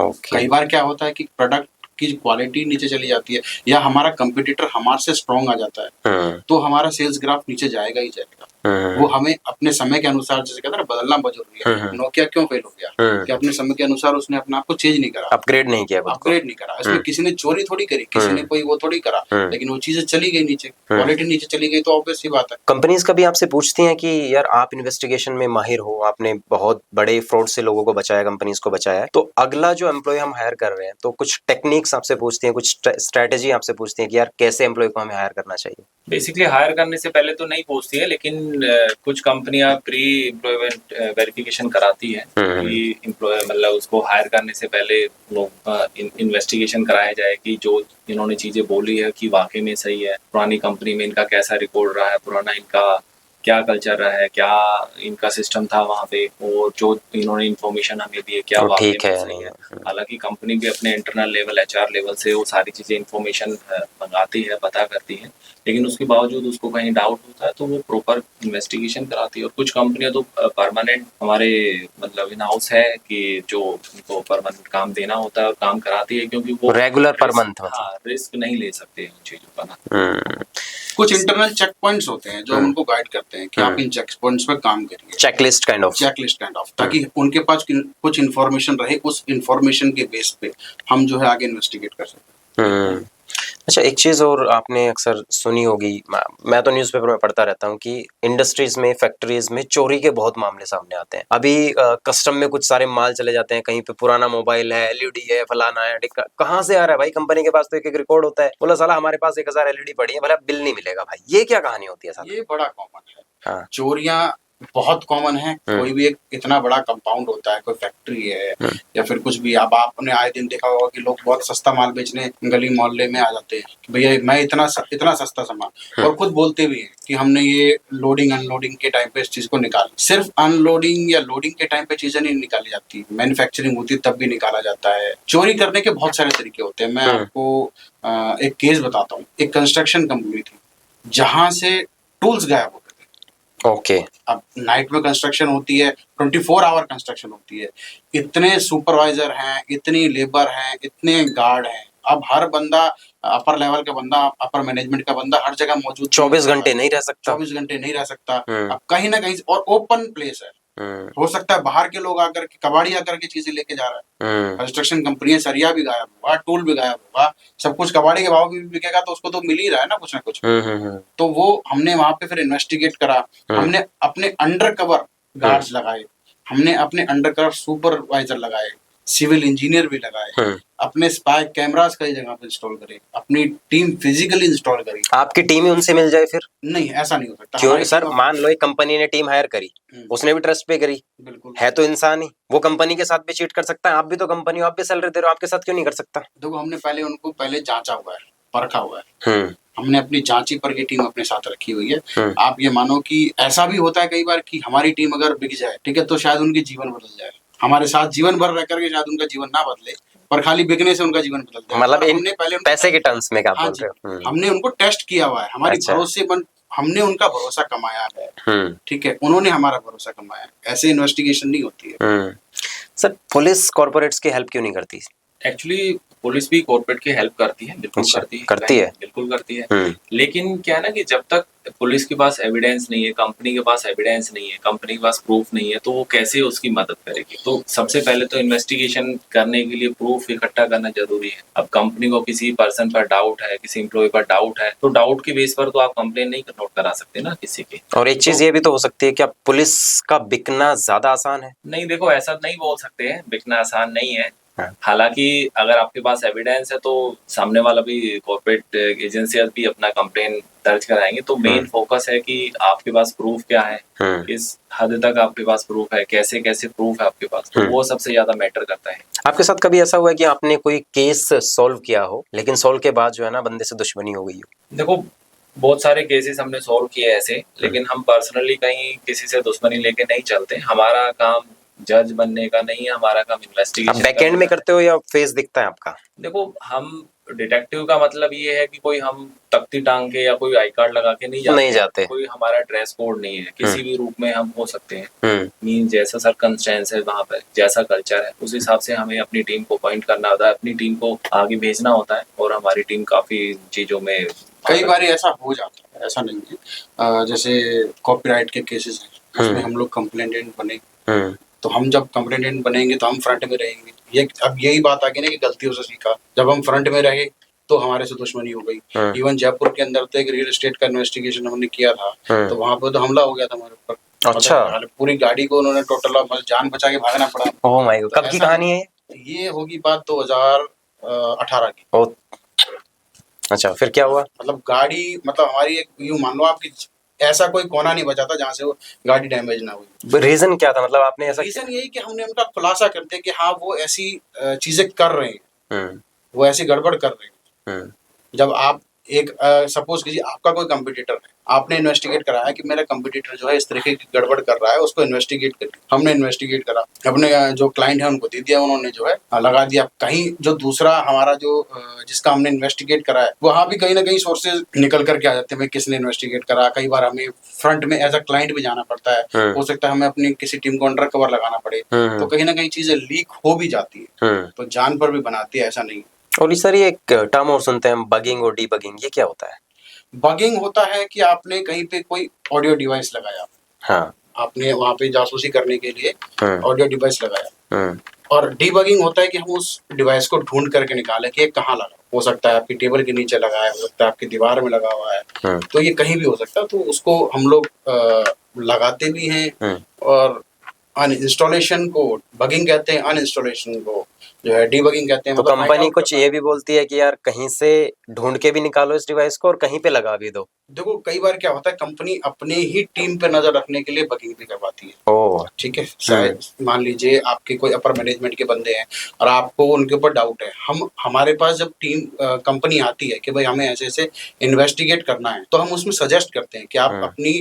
ओके। कई बार क्या होता है कि प्रोडक्ट की क्वालिटी नीचे चली जाती है या हमारा कंपटीटर हमारे से स्ट्रॉन्ग आ जाता है, तो हमारा सेल्स ग्राफ नीचे जाएगा ही जाएगा। वो हमें अपने समय के अनुसार, जैसे कहते हैं ना, बदलना बहुत जरूरी है। नोकिया क्यों फेल हो गया कि अपने समय के अनुसार उसने अपने आप को चेंज नहीं करा, अपग्रेड नहीं किया, अपग्रेड नहीं करा। इसमें किसी ने चोरी थोड़ी करी, किसी ने कोई वो थोड़ी करा, लेकिन वो चीजें चली गई नीचे, क्वालिटी नीचे चली गई, तो ऑब्वियस सी बात है। कंपनीज कभी आपसे पूछती हैं कि यार आप इन्वेस्टिगेशन में माहिर हो, आपने बहुत बड़े फ्रॉड से लोगों को बचाया, कंपनीज को बचाया है, तो अगला जो एम्प्लॉय हम हायर कर रहे हैं तो कुछ टेक्निक्स आपसे पूछती हैं, कुछ स्ट्रेटेजी आपसे पूछती हैं कि यार कैसे एम्प्लॉय को हमें हायर करना चाहिए? बेसिकली हायर करने से पहले तो नहीं पूछती है, लेकिन कुछ कंपनियां प्री एम्प्लॉयमेंट वेरिफिकेशन कराती है कि एम्प्लॉय मतलब उसको हायर करने से पहले लोग इन्वेस्टिगेशन कराया जाए कि जो इन्होंने चीजें बोली है कि वाकई में सही है, पुरानी कंपनी में इनका कैसा रिकॉर्ड रहा है, पुराना इनका क्या कल्चर रहा है, क्या इनका सिस्टम था वहाँ पे, और जो इन्होंने इन्फॉर्मेशन हमें दी है क्या वाकई में सही है। हालांकि कंपनी भी अपने इंटरनल लेवल HR लेवल से वो सारी चीजें इन्फॉर्मेशन मंगाती है, पता करती है, लेकिन उसके बावजूद उसको कहीं डाउट होता है तो वो प्रॉपर इन्वेस्टिगेशन कराती है। और कुछ कंपनियां तो परमानेंट हमारे मतलब इन हाउस है कि जो उनको परमानेंट काम देना होता है और काम कराती है, क्योंकि वो रेगुलर पर मंथ। हाँ, रिस्क नहीं ले सकते उन चीजों का ना। कुछ इंटरनल चेक पॉइंट्स होते हैं जो हम उनको गाइड करते हैं कि आप इन चेक पॉइंट्स पे काम करिए, चेकलिस्ट काइंड ऑफ, ताकि उनके पास कुछ इन्फॉर्मेशन रहे, उस इन्फॉर्मेशन के बेस पे हम जो है आगे इन्वेस्टिगेट कर सकते। अच्छा, एक चीज और आपने अक्सर सुनी होगी, मैं तो न्यूज़पेपर में पढ़ता रहता हूँ कि इंडस्ट्रीज में, फैक्ट्रीज में चोरी के बहुत मामले सामने आते हैं। अभी कस्टम में कुछ सारे माल चले जाते हैं, कहीं पे पुराना मोबाइल है, LED है, फलाना है, कहाँ से आ रहा है भाई? कंपनी के पास तो एक रिकॉर्ड होता है, बोला साला हमारे पास 1000 LED पड़ी है, भला बिल नहीं मिलेगा भाई। ये क्या कहानी होती है साला? ये बड़ा कॉमन है। हाँ। चोरियां बहुत कॉमन है। कोई भी एक इतना बड़ा कंपाउंड होता है, कोई फैक्ट्री है या फिर कुछ भी, अब आपने आए दिन देखा होगा कि लोग बहुत सस्ता माल बेचने गली मोहल्ले में आ जाते हैं कि भैया मैं इतना सस्ता सामान, और खुद बोलते भी हैं कि हमने ये लोडिंग अनलोडिंग के टाइम पे इस चीज को निकाला। सिर्फ अनलोडिंग या लोडिंग के टाइम पे चीजें नहीं निकाली जाती, मैन्युफैक्चरिंग होती है तब भी निकाला जाता है। चोरी करने के बहुत सारे तरीके होते हैं। मैं आपको एक केस बताता हूँ। एक कंस्ट्रक्शन कंपनी थी जहां से टूल्स गायब होते थे। ओके। अब नाइट में कंस्ट्रक्शन होती है, 24 आवर कंस्ट्रक्शन होती है, इतने सुपरवाइजर हैं, इतनी लेबर हैं, इतने गार्ड हैं। अब हर बंदा, अपर लेवल का बंदा, अपर मैनेजमेंट का बंदा हर जगह मौजूद 24 घंटे नहीं रह सकता। 24 घंटे नहीं रह सकता। अब कहीं ना कहीं, और ओपन प्लेस है, हो सकता है बाहर के लोग आकर के, कबाड़ी आकर के चीजें लेके जा रहा है। कंस्ट्रक्शन कंपनी, सरिया भी गायब होगा, टूल भी गायब होगा, सब कुछ कबाड़ी के भाव भी बिकेगा, तो उसको तो मिल ही रहा है ना कुछ ना कुछ। तो वो हमने वहां पे फिर इन्वेस्टिगेट करा। हमने अपने अंडर कवर गार्ड्स लगाए, हमने अपने अंडर कवर सुपरवाइजर लगाए, सिविल इंजीनियर भी लगाए, अपने स्पाई कैमरास कई जगह पे इंस्टॉल करे, अपनी टीम फिजिकली इंस्टॉल करी। आपकी टीम ही उनसे मिल जाए फिर? नहीं, ऐसा नहीं हो सकता। क्यों सर? मान लो एक कंपनी ने टीम हायर करी, उसने भी ट्रस्ट पे करी, बिल्कुल है तो इंसान ही, वो कंपनी के साथ भी चीट कर सकता है। आप भी तो कंपनी हो, आप भी सैलरी दे रहे हो, आपके साथ क्यों नहीं कर सकता? देखो, हमने पहले उनको जांचा हुआ है, परखा हुआ है। हमने अपनी जांची पर की टीम अपने साथ रखी हुई है। आप ये मानो कि ऐसा भी होता है कई बार कि हमारी टीम अगर बिक जाए, ठीक है, तो शायद उनकी जीवन बदल जाए। हमारे साथ जीवन भर रह करके शायद उनका जीवन ना बदले, पर खाली बिकने से उनका जीवन बदल जाए। मतलब हमने पहले पैसे के टर्म्स में क्या बोल रहे हो? हमने उनको टेस्ट किया हुआ है, हमारी भरोसेमंद, हमने उनका भरोसा कमाया है, ठीक है, उन्होंने हमारा भरोसा कमाया। ऐसे इन्वेस्टिगेशन नहीं होती है। सर, पुलिस कॉर्पोरेट्स की हेल्प क्यों नहीं करती? एक्चुअली पुलिस भी कॉर्पोरेट की हेल्प करती है, बिल्कुल करती है, बिल्कुल करती है। लेकिन क्या है ना कि जब तक पुलिस के पास एविडेंस नहीं है, कंपनी के पास एविडेंस नहीं है, कंपनी के पास प्रूफ नहीं है, तो वो कैसे उसकी मदद करेगी? तो सबसे पहले तो इन्वेस्टिगेशन करने के लिए प्रूफ इकट्ठा करना जरूरी है। अब कंपनी को किसी पर्सन पर डाउट है, किसी एम्प्लॉय पर डाउट है, तो डाउट के बेस पर तो आप कंप्लेन नहीं नोट करा सकते ना किसी की। और एक चीज ये भी तो हो सकती है, क्या पुलिस का बिकना ज्यादा आसान है? नहीं, देखो ऐसा नहीं बोल सकते हैं, बिकना आसान नहीं है। हालांकि अगर आपके पास एविडेंस है तो सामने वाला भी, कॉर्पोरेट एजेंसी भी अपना कंप्लेन दर्ज कराएंगे। तो मेन फोकस है कि आपके पास प्रूफ क्या है, किस हद तक आपके पास प्रूफ है, कैसे कैसे प्रूफ है आपके पास, तो वो सबसे ज्यादा मैटर करता है। आपके साथ कभी ऐसा हुआ है कि आपने कोई केस सॉल्व किया हो, लेकिन सॉल्व के बाद जो है ना बंदे से दुश्मनी हो गई हो? देखो, बहुत सारे केसेस हमने सॉल्व किए ऐसे, लेकिन हम पर्सनली कहीं किसी से दुश्मनी लेके नहीं चलते। हमारा काम जज बनने का नहीं है, हमारा काम इन्वेस्टिगेशन। बैकएंड में करते हो या फेस दिखता है आपका? देखो, हम डिटेक्टिव का मतलब ये है कि कोई हम तख्ती टांग के या कोई आई कार्ड लगा के नहीं जाते। कोई हमारा ड्रेस कोड नहीं है, किसी भी रूप में हम हो सकते हैं। मीन जैसा सर्कमस्टेंस है वहाँ पे, जैसा कल्चर है, उस हिसाब से हमें अपनी टीम को अपॉइंट करना होता है, अपनी टीम को आगे भेजना होता है। और हमारी टीम काफी चीजों में कई बार ऐसा हो जाता है, ऐसा नहीं है। जैसे कॉपीराइट के केसेस हैं, उसमें हम लोग कंप्लेंटेंट बने, तो हम जब कंप्लेंटेंट बनेंगे तो हम फ्रंट में रहेंगे। ये अब यही बात आ गई ना कि गलतियों से सीखा। जब हम फ्रंट में रहे तो हमारे से दुश्मनी हो गई। इवन जयपुर के अंदर तो एक रियल एस्टेट का इन्वेस्टिगेशन हमने किया था, तो वहां पे तो हमला हो गया था हमारे ऊपर। अच्छा। पूरी गाड़ी को उन्होंने टोटल जान बचा के भागना पड़ा। ओह माय गॉड, कब की कहानी है ये? होगी बात 2018 की। अच्छा, फिर क्या हुआ? मतलब गाड़ी, मतलब हमारी एक, यूं मान लो आपकी, ऐसा कोई कोना नहीं बचा था जहाँ से वो गाड़ी डैमेज ना हुई। रीजन क्या था? मतलब आपने ऐसा रीजन यही कि हमने उनका खुलासा करते कि हाँ वो ऐसी चीजें कर रहे हैं, वो ऐसी गड़बड़ कर रहे हैं। जब आप एक सपोज कीजिए आपका कोई कंपटीटर है, आपने इन्वेस्टिगेट कराया कि मेरा कंपटीटर जो है इस तरीके की गड़बड़ कर रहा है, उसको इन्वेस्टिगेट करिए। हमने इन्वेस्टिगेट करा, अपने जो क्लाइंट है उनको दे दिया, उन्होंने जो है लगा दिया। कहीं जो दूसरा हमारा जो जिसका हमने इन्वेस्टिगेट करा है, वहाँ भी कहीं ना कहीं सोर्सेज निकल करके आ जाते हैं, किसने इन्वेस्टिगेट करा। कई बार हमें फ्रंट में एज अ क्लाइंट भी जाना पड़ता है, हो सकता है हमें अपनी किसी टीम को अंडर कवर लगाना पड़े, तो कहीं ना कहीं चीजें लीक हो भी जाती है, तो जान पर भी बनाती है, ऐसा नहीं। और सर ये एक टर्म और सुनते हैं, बगिंग और डीबगिंग, ये क्या होता है? बगिंग होता है कि आपने कहीं पे कोई ऑडियो डिवाइस लगाया, हाँ, आपने वहाँ पे जासूसी करने के लिए ऑडियो डिवाइस लगाया। और डीबगिंग होता है कि हम उस डिवाइस को ढूंढ करके निकालें कि ये कहाँ लगा। हो सकता है आपकी टेबल के नीचे लगा है, हो सकता है आपकी दीवार में लगा हुआ है, तो ये कहीं भी हो सकता है। तो उसको हम लोग लगाते भी हैं। और अनइंस्टॉलेशन को बगिंग कहते हैं, अनइंस्टॉलेशन को जो है डीबगिंग कहते हैं। तो कंपनी कुछ ये भी बोलती है कि यार कहीं से ढूंढ के भी निकालो इस डिवाइस को और कहीं पे लगा भी दो। देखो कई बार क्या होता है, कंपनी अपने ही टीम पे नजर रखने के लिए बगिंग भी करवाती है। ओह, ठीक है। शायद मान लीजिए आपके कोई अपर मैनेजमेंट के बंदे हैं और आपको उनके ऊपर डाउट है, हमारे पास जब टीम कंपनी आती है कि भाई हमें ऐसे ऐसे इन्वेस्टिगेट करना है, तो हम उसमें सजेस्ट करते हैं कि आप अपनी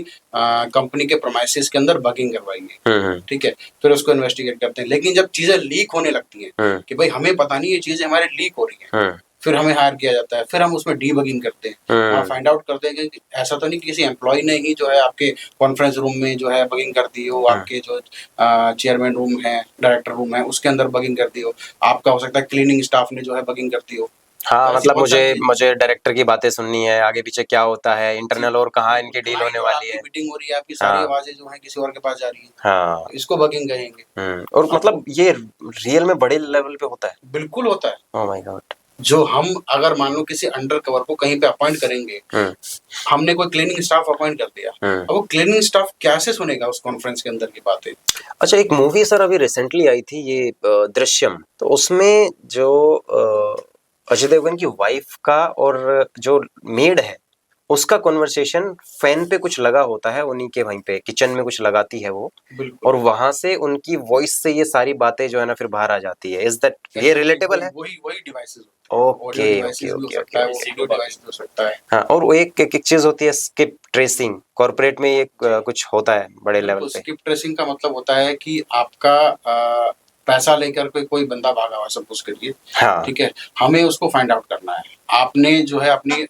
कंपनी के प्रोमाइसेस के अंदर बगिंग करवाइए। ठीक है, फिर उसको इन्वेस्टिगेट करते हैं। लेकिन जब चीजें लीक होने लगती हैं कि भाई हमें पता नहीं ये चीजें हमारे लीक हो रही है, फिर हमें हायर किया जाता है, फिर हम उसमें डीबगिंग करते हैं, फाइंड आउट करते हैं कि ऐसा तो नहीं किसी एम्प्लॉय ने ही जो है आपके कॉन्फ्रेंस रूम में जो है बगिंग कर दी हो, आपके जो चेयरमैन रूम है, डायरेक्टर रूम है, उसके अंदर बगिंग कर दी हो, आपका हो सकता है क्लीनिंग स्टाफ ने जो है बगिंग कर दी हो। हाँ, मतलब मुझे डायरेक्टर की बातें सुननी है, आगे पीछे क्या होता है, इंटरनल और कहाँ इनकी डील होने वाली है, मीटिंग हो रही है, आपकी सारी आवाजें जो है किसी और के पास जा रही है, हाँ, इसको बगिंग कहेंगे। और मतलब ये रियल में बड़े लेवल पे होता है? बिल्कुल होता है। Oh my God. जो हम अगर मान लो किसी अंडर कवर को कहीं पे अपॉइंट करेंगे, हमने कोई क्लीनिंग स्टाफ अपॉइंट कर दिया, अब वो क्लीनिंग स्टाफ कैसे सुनेगा उस कॉन्फ्रेंस के अंदर की बातें? अच्छा, एक मूवी सर अभी रिसेंटली आई थी, ये दृश्यम, तो उसमें जो अजय देवगन की वाइफ का और जो मेड है उसका कॉन्वर्सेशन फैन पे कुछ लगा होता है, उन्हीं के वहीं पे किचन में कुछ लगाती है वो, और वहां से उनकी वॉइस से ये सारी बातें जो है ना फिर बाहर आ जाती है। इज दैट ये रिलेटेबल है? वही devices okay okay okay okay. हाँ, और वो एक चीज होती है स्किप ट्रेसिंग, कॉर्पोरेट में एक कुछ होता है बड़े लेवल पे। स्किप ट्रेसिंग का मतलब होता है कि आपका पैसा लेकर कोई बंदा भागा हुआ सपोज करिए, हाँ, ठीक है, हमें उसको फाइंड आउट करना है। आपने जो है अपनी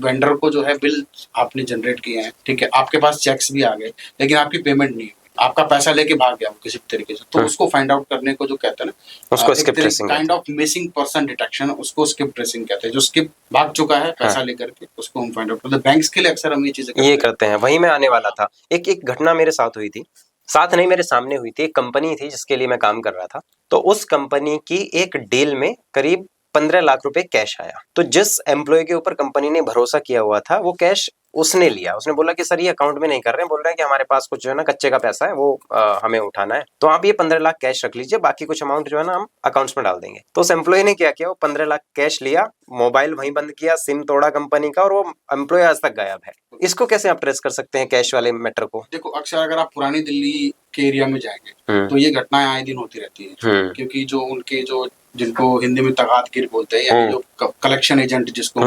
वेंडर को जो है बिल आपने जनरेट किए हैं, ठीक है, आपके पास चेक्स भी आ गए, लेकिन आपकी पेमेंट नहीं हुई, आपका पैसा लेके भाग गया किसी तरीके से, तो उसको फाइंड आउट करने को जो कहते हैं ना, उसको skip tracing, kind of missing person detection, उसको स्किप ट्रेसिंग कहते हैं। जो स्किप भाग चुका है पैसा लेकर के, उसको हम फाइंड आउट करते हैं। बैंक्स के लिए अक्सर हम ये चीजें करते हैं। वही मैं आने वाला था, एक घटना मेरे साथ हुई थी, साथ नहीं मेरे सामने हुई थी। एक कंपनी थी जिसके लिए मैं काम कर रहा था, तो उस कंपनी की एक डील में करीब 15 लाख रुपए कैश आया। तो जिस एम्प्लॉय के ऊपर कंपनी ने भरोसा किया हुआ था वो कैश उसने लिया। उसने बोला कि सर ये अकाउंट में नहीं कर रहे हैं, बोल रहे हैं कि हमारे पास कुछ जो है ना कच्चे का पैसा है वो हमें उठाना है, तो आप ये 15 लाख कैश रख लीजिए, बाकी कुछ अमाउंट जो है ना हम अकाउंट्स में डाल देंगे। तो उस एम्प्लॉय ने क्या किया, वो 15 लाख कैश लिया, मोबाइल वहीं बंद किया, सिम तोड़ा कंपनी का, और वो एम्प्लॉय आज तक गायब है। इसको कैसे आप ट्रेस कर सकते हैं कैश वाले मैटर को? देखो अक्सर अगर आप पुरानी दिल्ली के एरिया में जाएंगे तो ये घटनाएं आए दिन होती रहती है, क्योंकि जो उनके जो जिनको हिंदी में तगादगिर बोलते हैं, यानी जो कलेक्शन एजेंट जिसको,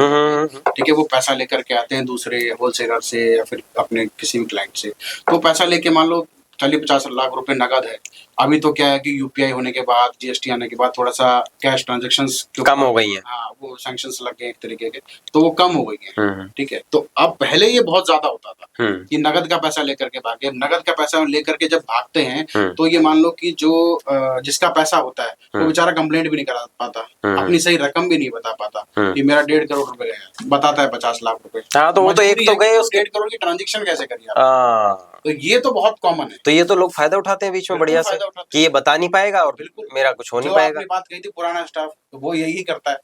ठीक है, वो पैसा लेकर के आते हैं दूसरे होलसेलर से या फिर अपने किसी भी क्लाइंट से। तो पैसा लेके मान लो 40-50 लाख रुपए नगद है। अभी तो क्या है कि यूपीआई होने के बाद, जीएसटी आने के बाद थोड़ा सा कैश ट्रांजेक्शंस कम हो गई है। हाँ, वो सैंक्शंस लग गए एक तरीके के, तो वो कम हो गई है। ठीक है, तो अब पहले ये बहुत ज्यादा होता था कि नगद का पैसा लेकर के भागे। नगद का पैसा लेकर के जब भागते हैं तो ये मान लो कि जो जिसका पैसा होता है वो बेचारा कंप्लेंट भी नहीं करा पाता, अपनी सही रकम भी नहीं बता पाता कि मेरा 1.5 करोड़ रुपए गया, बताता है 50 लाख रुपए। हाँ, तो वो तो एक तो गए, उसके 1.5 करोड़ की ट्रांजेक्शन कैसे करिए आप? तो ये तो बहुत कॉमन है। तो ये तो लोग फायदा उठाते हैं बीच में बढ़िया से कि ये बता नहीं पाएगा और बिल्कुल मेरा कुछ हो नहीं जो पाएगा। आपने बात कही थी पुराना स्टाफ, तो वो यही करता है।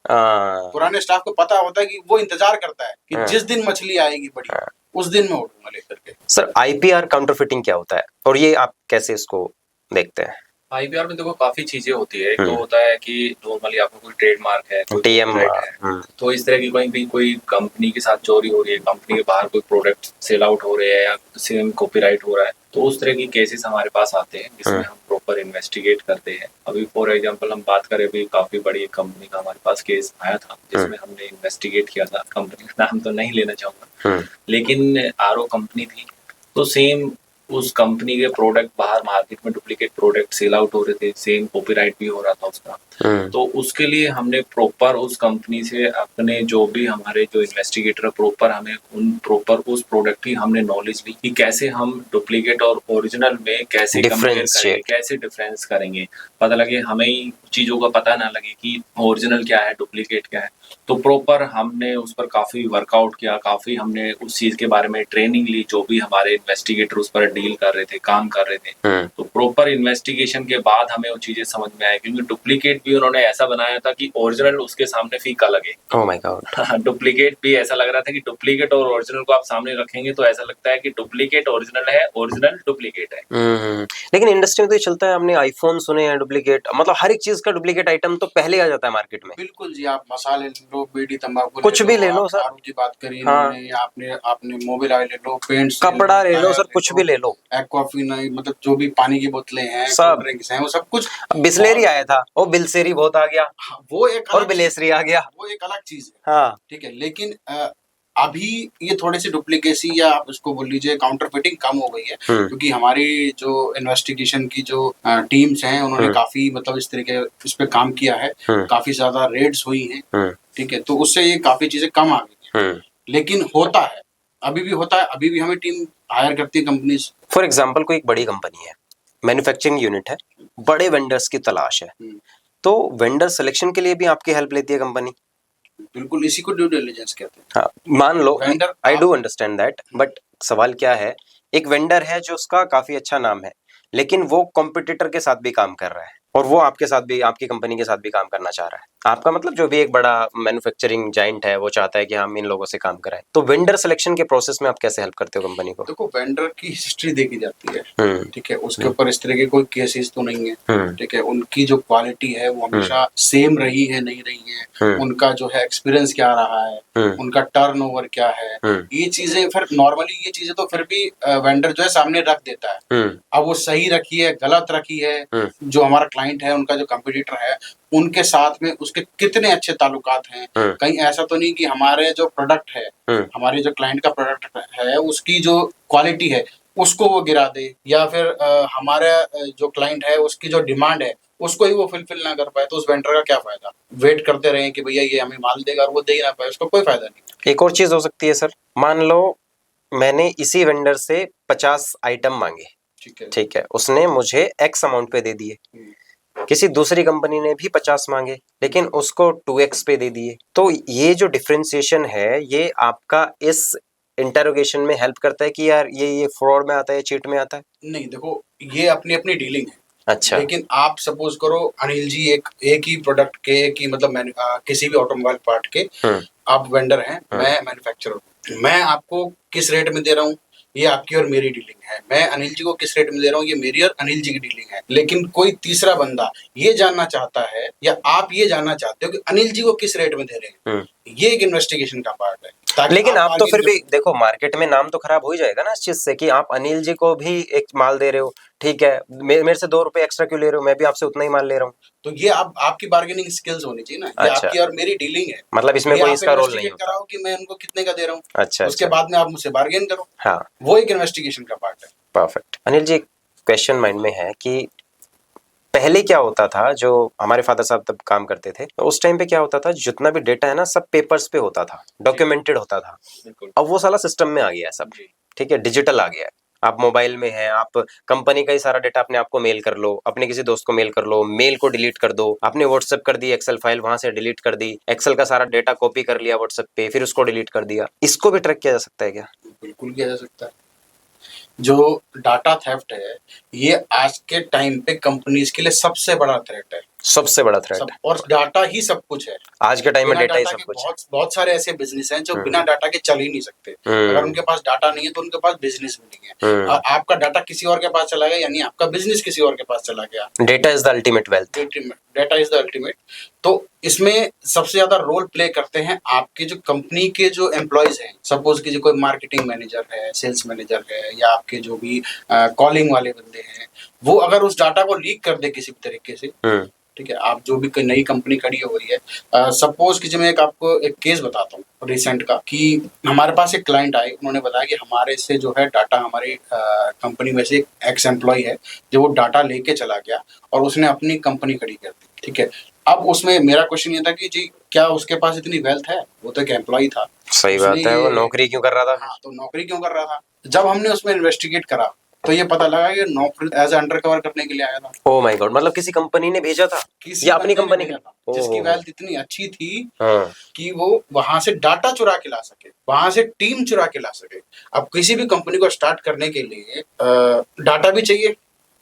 पुराने स्टाफ को पता होता है कि वो इंतजार करता है कि जिस दिन मछली आएगी बड़ी, उस दिन मैं उठूंगा लेकर के। सर, आईपीआर काउंटरफिटिंग क्या होता है और ये आप कैसे इसको देखते हैं? आईपीआर में देखो काफी चीजें होती है। एक तो होता है कि नॉर्मली आपको कोई ट्रेडमार्क है, कोई टीएम है, तो इस तरह की कोई कंपनी के साथ चोरी हो रही है, कंपनी के बाहर कोई प्रोडक्ट सेल आउट हो रहे हैं या सेम कॉपीराइट हो रहा है, तो उस तरह की केसेस हमारे पास आते हैं जिसमें हम प्रॉपर इन्वेस्टिगेट करते हैं। अभी फॉर एग्जांपल हम बात करें, अभी काफी बड़ी कंपनी का हमारे पास केस आया था जिसमें हमने इन्वेस्टिगेट किया था। कंपनी का नाम तो नहीं लेना चाहूंगा, लेकिन आरओ कंपनी थी। तो सेम उस कंपनी के प्रोडक्ट बाहर मार्केट में डुप्लीकेट प्रोडक्ट सेल आउट हो रहे थे, सेम कॉपीराइट भी हो रहा था उसका। तो उसके लिए हमने प्रॉपर उस कंपनी से अपने जो भी हमारे जो इन्वेस्टिगेटर प्रॉपर हमें उस प्रोडक्ट की हमने नॉलेज ली कि कैसे हम डुप्लीकेट और ओरिजिनल में कैसे कंपेयर करेंगे, कैसे डिफरेंस करेंगे। पता लगे हमें ही चीजों का पता ना लगे कि ओरिजिनल क्या है, डुप्लीकेट क्या है। तो प्रॉपर हमने उस पर काफी वर्कआउट किया, काफी हमने उस चीज के बारे में ट्रेनिंग ली, जो भी हमारे इन्वेस्टिगेटर उस पर डील कर रहे थे, काम कर रहे थे। तो प्रॉपर इन्वेस्टिगेशन के बाद हमें वो चीजें समझ में आई, क्योंकि डुप्लीकेट भी उन्होंने ऐसा बनाया था कि ओरिजिनल उसके सामने फीका लगे। Oh my God. डुप्लीकेट भी ऐसा लग रहा था कि डुप्लीकेट और ओरिजिनल को आप सामने रखेंगे तो ऐसा लगता है कि डुप्लीकेट ओरिजिनल है, ओरिजिनल डुप्लीकेट है। लेकिन इंडस्ट्री में तो ये चलता है, हमने आईफोन सुने हैं डुप्लीकेट, मतलब हर एक चीज का डुप्लीकेट आइटम तो पहले आ जाता है मार्केट में। बिल्कुल जी, आप मसाले ले लो, बीड़ी तंबाकू कुछ भी ले लो सर, दारू की बात करी इन्होंने, आपने मोबाइल ले लो, पेंट्स, कपड़ा ले लो सर, कुछ भी ले लो, एक्वाफिना, मतलब जो भी पानी की बोतलें हैं, सब ड्रिंक्स हैं, वो सब कुछ। बिस्लेरी आया था, वो बिल्सेरी बहुत आ गया, वो एक और बिलेसरी आ गया, वो एक अलग चीज है। हाँ ठीक है, लेकिन अभी ये थोड़ी सी डुप्लीकेसी या आप उसको बोल लीजिए काउंटरफिटिंग कम हो गई है, क्योंकि हमारी जो इन्वेस्टिगेशन की जो टीम्स हैं उन्होंने काफी मतलब इस तरीके इस पे काम किया है, काफी ज्यादा रेड्स हुई हैं। ठीक है, तो उससे ये काफी चीजें कम आ गई हैं। लेकिन होता है, अभी भी होता है, अभी भी हमें टीम हायर करती है कंपनीज। फॉर एग्जाम्पल कोई एक बड़ी कंपनी है, मैन्युफैक्चरिंग यूनिट है, बड़े वेंडर्स की तलाश है, तो वेंडर सिलेक्शन के लिए भी आपकी हेल्प लेती है कंपनी? बिल्कुल, इसी को ड्यू डिलिजेंस कहते हैं। हाँ, मान लो, I do understand that, but सवाल क्या है, एक वेंडर है जो उसका काफी अच्छा नाम है, लेकिन वो कॉम्पिटिटर के साथ भी काम कर रहा है और वो आपके साथ भी, आपकी कंपनी के साथ भी काम करना चाह रहा है। आपका मतलब जो भी एक बड़ा मैन्युफैक्चरिंग जाइंट है वो चाहता है कि हम इन लोगों से काम कराएं, तो वेंडर सिलेक्शन के प्रोसेस में आप कैसे हेल्प करते हो कंपनी को? देखो, वेंडर की हिस्ट्री देखी जाती है। ठीक है, उसके ऊपर इस तरह के कोई केसेस तो नहीं है। ठीक है, उनकी जो क्वालिटी है वो हमेशा सेम रही है, नहीं रही है, उनका जो है एक्सपीरियंस क्या रहा है, उनका टर्नओवर क्या है, ये चीजें फिर नॉर्मली ये चीजें तो फिर भी वेंडर जो है सामने रख देता है। अब वो सही रखी है, गलत रखी है, जो हमारा क्लाइंट है, उनका जो कंपटीटर है, उनके साथ में उसके कितने अच्छे ताल्लुकात हैं। कहीं ऐसा तो नहीं कि हमारे जो प्रोडक्ट है, हमारे जो क्लाइंट का प्रोडक्ट है, उसकी जो क्वालिटी है उसको वो गिरा दे, या फिर हमारे जो क्लाइंट है उसकी जो डिमांड है उसको ही वो फुलफिल ना कर पाए, तो उस वेंडर का क्या फायदा? वेट करते रहे कि भैया ये हमें माल देगा और वो दे ही ना पाए, उसका कोई फायदा नहीं। एक और चीज हो सकती है सर, मान लो मैंने इसी वेंडर से 50 आइटम मांगे, ठीक है, उसने मुझे एक्स अमाउंट पे दे दिए, किसी दूसरी कंपनी ने भी 50 मांगे लेकिन उसको 2x पे दे दिए, तो ये जो डिफरेंशिएशन है ये आपका इस इंटरोगेशन में हेल्प करता है कि यार ये फ्रॉड में आता है, चीट में आता है? नहीं, देखो, ये अपनी अपनी डीलिंग है। अच्छा, लेकिन आप सपोज करो अनिल जी एक ही प्रोडक्ट के, एक ही मतलब किसी भी ऑटोमोबाइल पार्ट के आप वेंडर हैं, मैं मैन्युफैक्चरर, मैं आपको किस रेट में दे रहा हूँ ये आपकी और मेरी डीलिंग है, मैं अनिल जी को किस रेट में दे रहा हूँ ये मेरी और अनिल जी की डीलिंग है। लेकिन कोई तीसरा बंदा ये जानना चाहता है या आप ये जानना चाहते हो कि अनिल जी को किस रेट में दे रहे हैं, ये एक इन्वेस्टिगेशन का पार्ट है। लेकिन आप तो फिर भी देखो, मार्केट में नाम तो खराब हो ही जाएगा ना इस चीज से कि आप अनिल जी को भी एक माल दे रहे हो, ठीक है, मेरे से 2 रुपए एक्स्ट्रा क्यों ले रहे हो, मैं भी आपसे उतना ही माल ले रहा हूँ। तो ये आपकी बार्गेनिंग स्किल्स होनी चाहिए ना। ये आपकी और मेरी डीलिंग है, मतलब इसमें कोई इसका रोल नहीं होता कराओ कि मैं उनको कितने का दे रहा हूँ। अच्छा, उसके बाद में आप मुझसे बार्गेन करो, हाँ, वो एक इन्वेस्टिगेशन का पार्ट है। Perfect. Anil ji, question mind में है कि पहले क्या होता था, जो हमारे फादर साहब तब काम करते थे, तो उस टाइम पे क्या होता था, जितना भी डेटा है ना सब पेपर्स पे होता था, डॉक्यूमेंटेड होता था। अब वो साला सिस्टम में आ गया है सब, ठीक है, डिजिटल आ गया है। आप मोबाइल में हैं, आप कंपनी का ही सारा डेटा अपने आप को मेल कर लो, अपने किसी दोस्त को मेल कर लो, मेल को डिलीट कर दो, आपने व्हाट्सएप कर दी एक्सेल फाइल, वहां से डिलीट कर दी, एक्सेल का सारा डेटा कॉपी कर लिया व्हाट्सएप पे, फिर उसको डिलीट कर दिया। इसको भी ट्रैक किया जा सकता है क्या? बिल्कुल किया जा सकता है। जो डाटा थेफ्ट है, ये आज के टाइम पे कंपनीज के लिए सबसे बड़ा थ्रेट है। सबसे बड़ा थ्रेट और डाटा ही सब कुछ है। आज के टाइम में, डेटा ही सब कुछ है। बहुत सारे ऐसे बिजनेस हैं जो बिना डाटा के चल ही नहीं सकते। अगर उनके पास डाटा नहीं है तो उनके पास बिजनेस भी नहीं है। और आपका डाटा किसी और के पास चला गया यानी आपका बिजनेस किसी और के पास चला गया। Data is the ultimate wealth. Data is the ultimate. तो इसमें सबसे ज्यादा रोल प्ले करते हैं आपके जो कंपनी के जो एम्प्लॉयज हैं। सपोज कि जो कोई मार्केटिंग मैनेजर है, सेल्स मैनेजर है, या आपके जो भी कॉलिंग वाले बंदे हैं, वो अगर उस डाटा को लीक कर दे किसी भी तरीके से, ठीक है, आप जो भी कोई नई कंपनी खड़ी हो रही है, सपोज कि मैं आपको एक केस बताता हूँ रिसेंट का, कि हमारे पास एक क्लाइंट आए, उन्होंने बताया कि हमारे से जो है डाटा, हमारी कंपनी में से एक एक्स एम्प्लॉय है जो वो डाटा लेके चला गया और उसने अपनी कंपनी खड़ी कर दी। ठीक है, अब उसमें मेरा क्वेश्चन ये था कि जी क्या उसके पास इतनी वेल्थ है? वो तो एक एम्प्लॉय था। सही बात है, वो नौकरी क्यों कर रहा था? हाँ, तो नौकरी क्यों कर रहा था? जब हमने उसमें इन्वेस्टिगेट करा तो ये पता लगा कि नौकरी एज अंडर कवर करने के लिए आया था। ओह माय गॉड, मतलब किसी कंपनी ने भेजा था या अपनी कंपनी के? जिसकी वेल्थ इतनी अच्छी थी कि वो वहां से डाटा चुरा के ला सके, वहां से टीम चुरा के ला सके। अब किसी भी कंपनी को स्टार्ट करने के लिए डाटा भी चाहिए,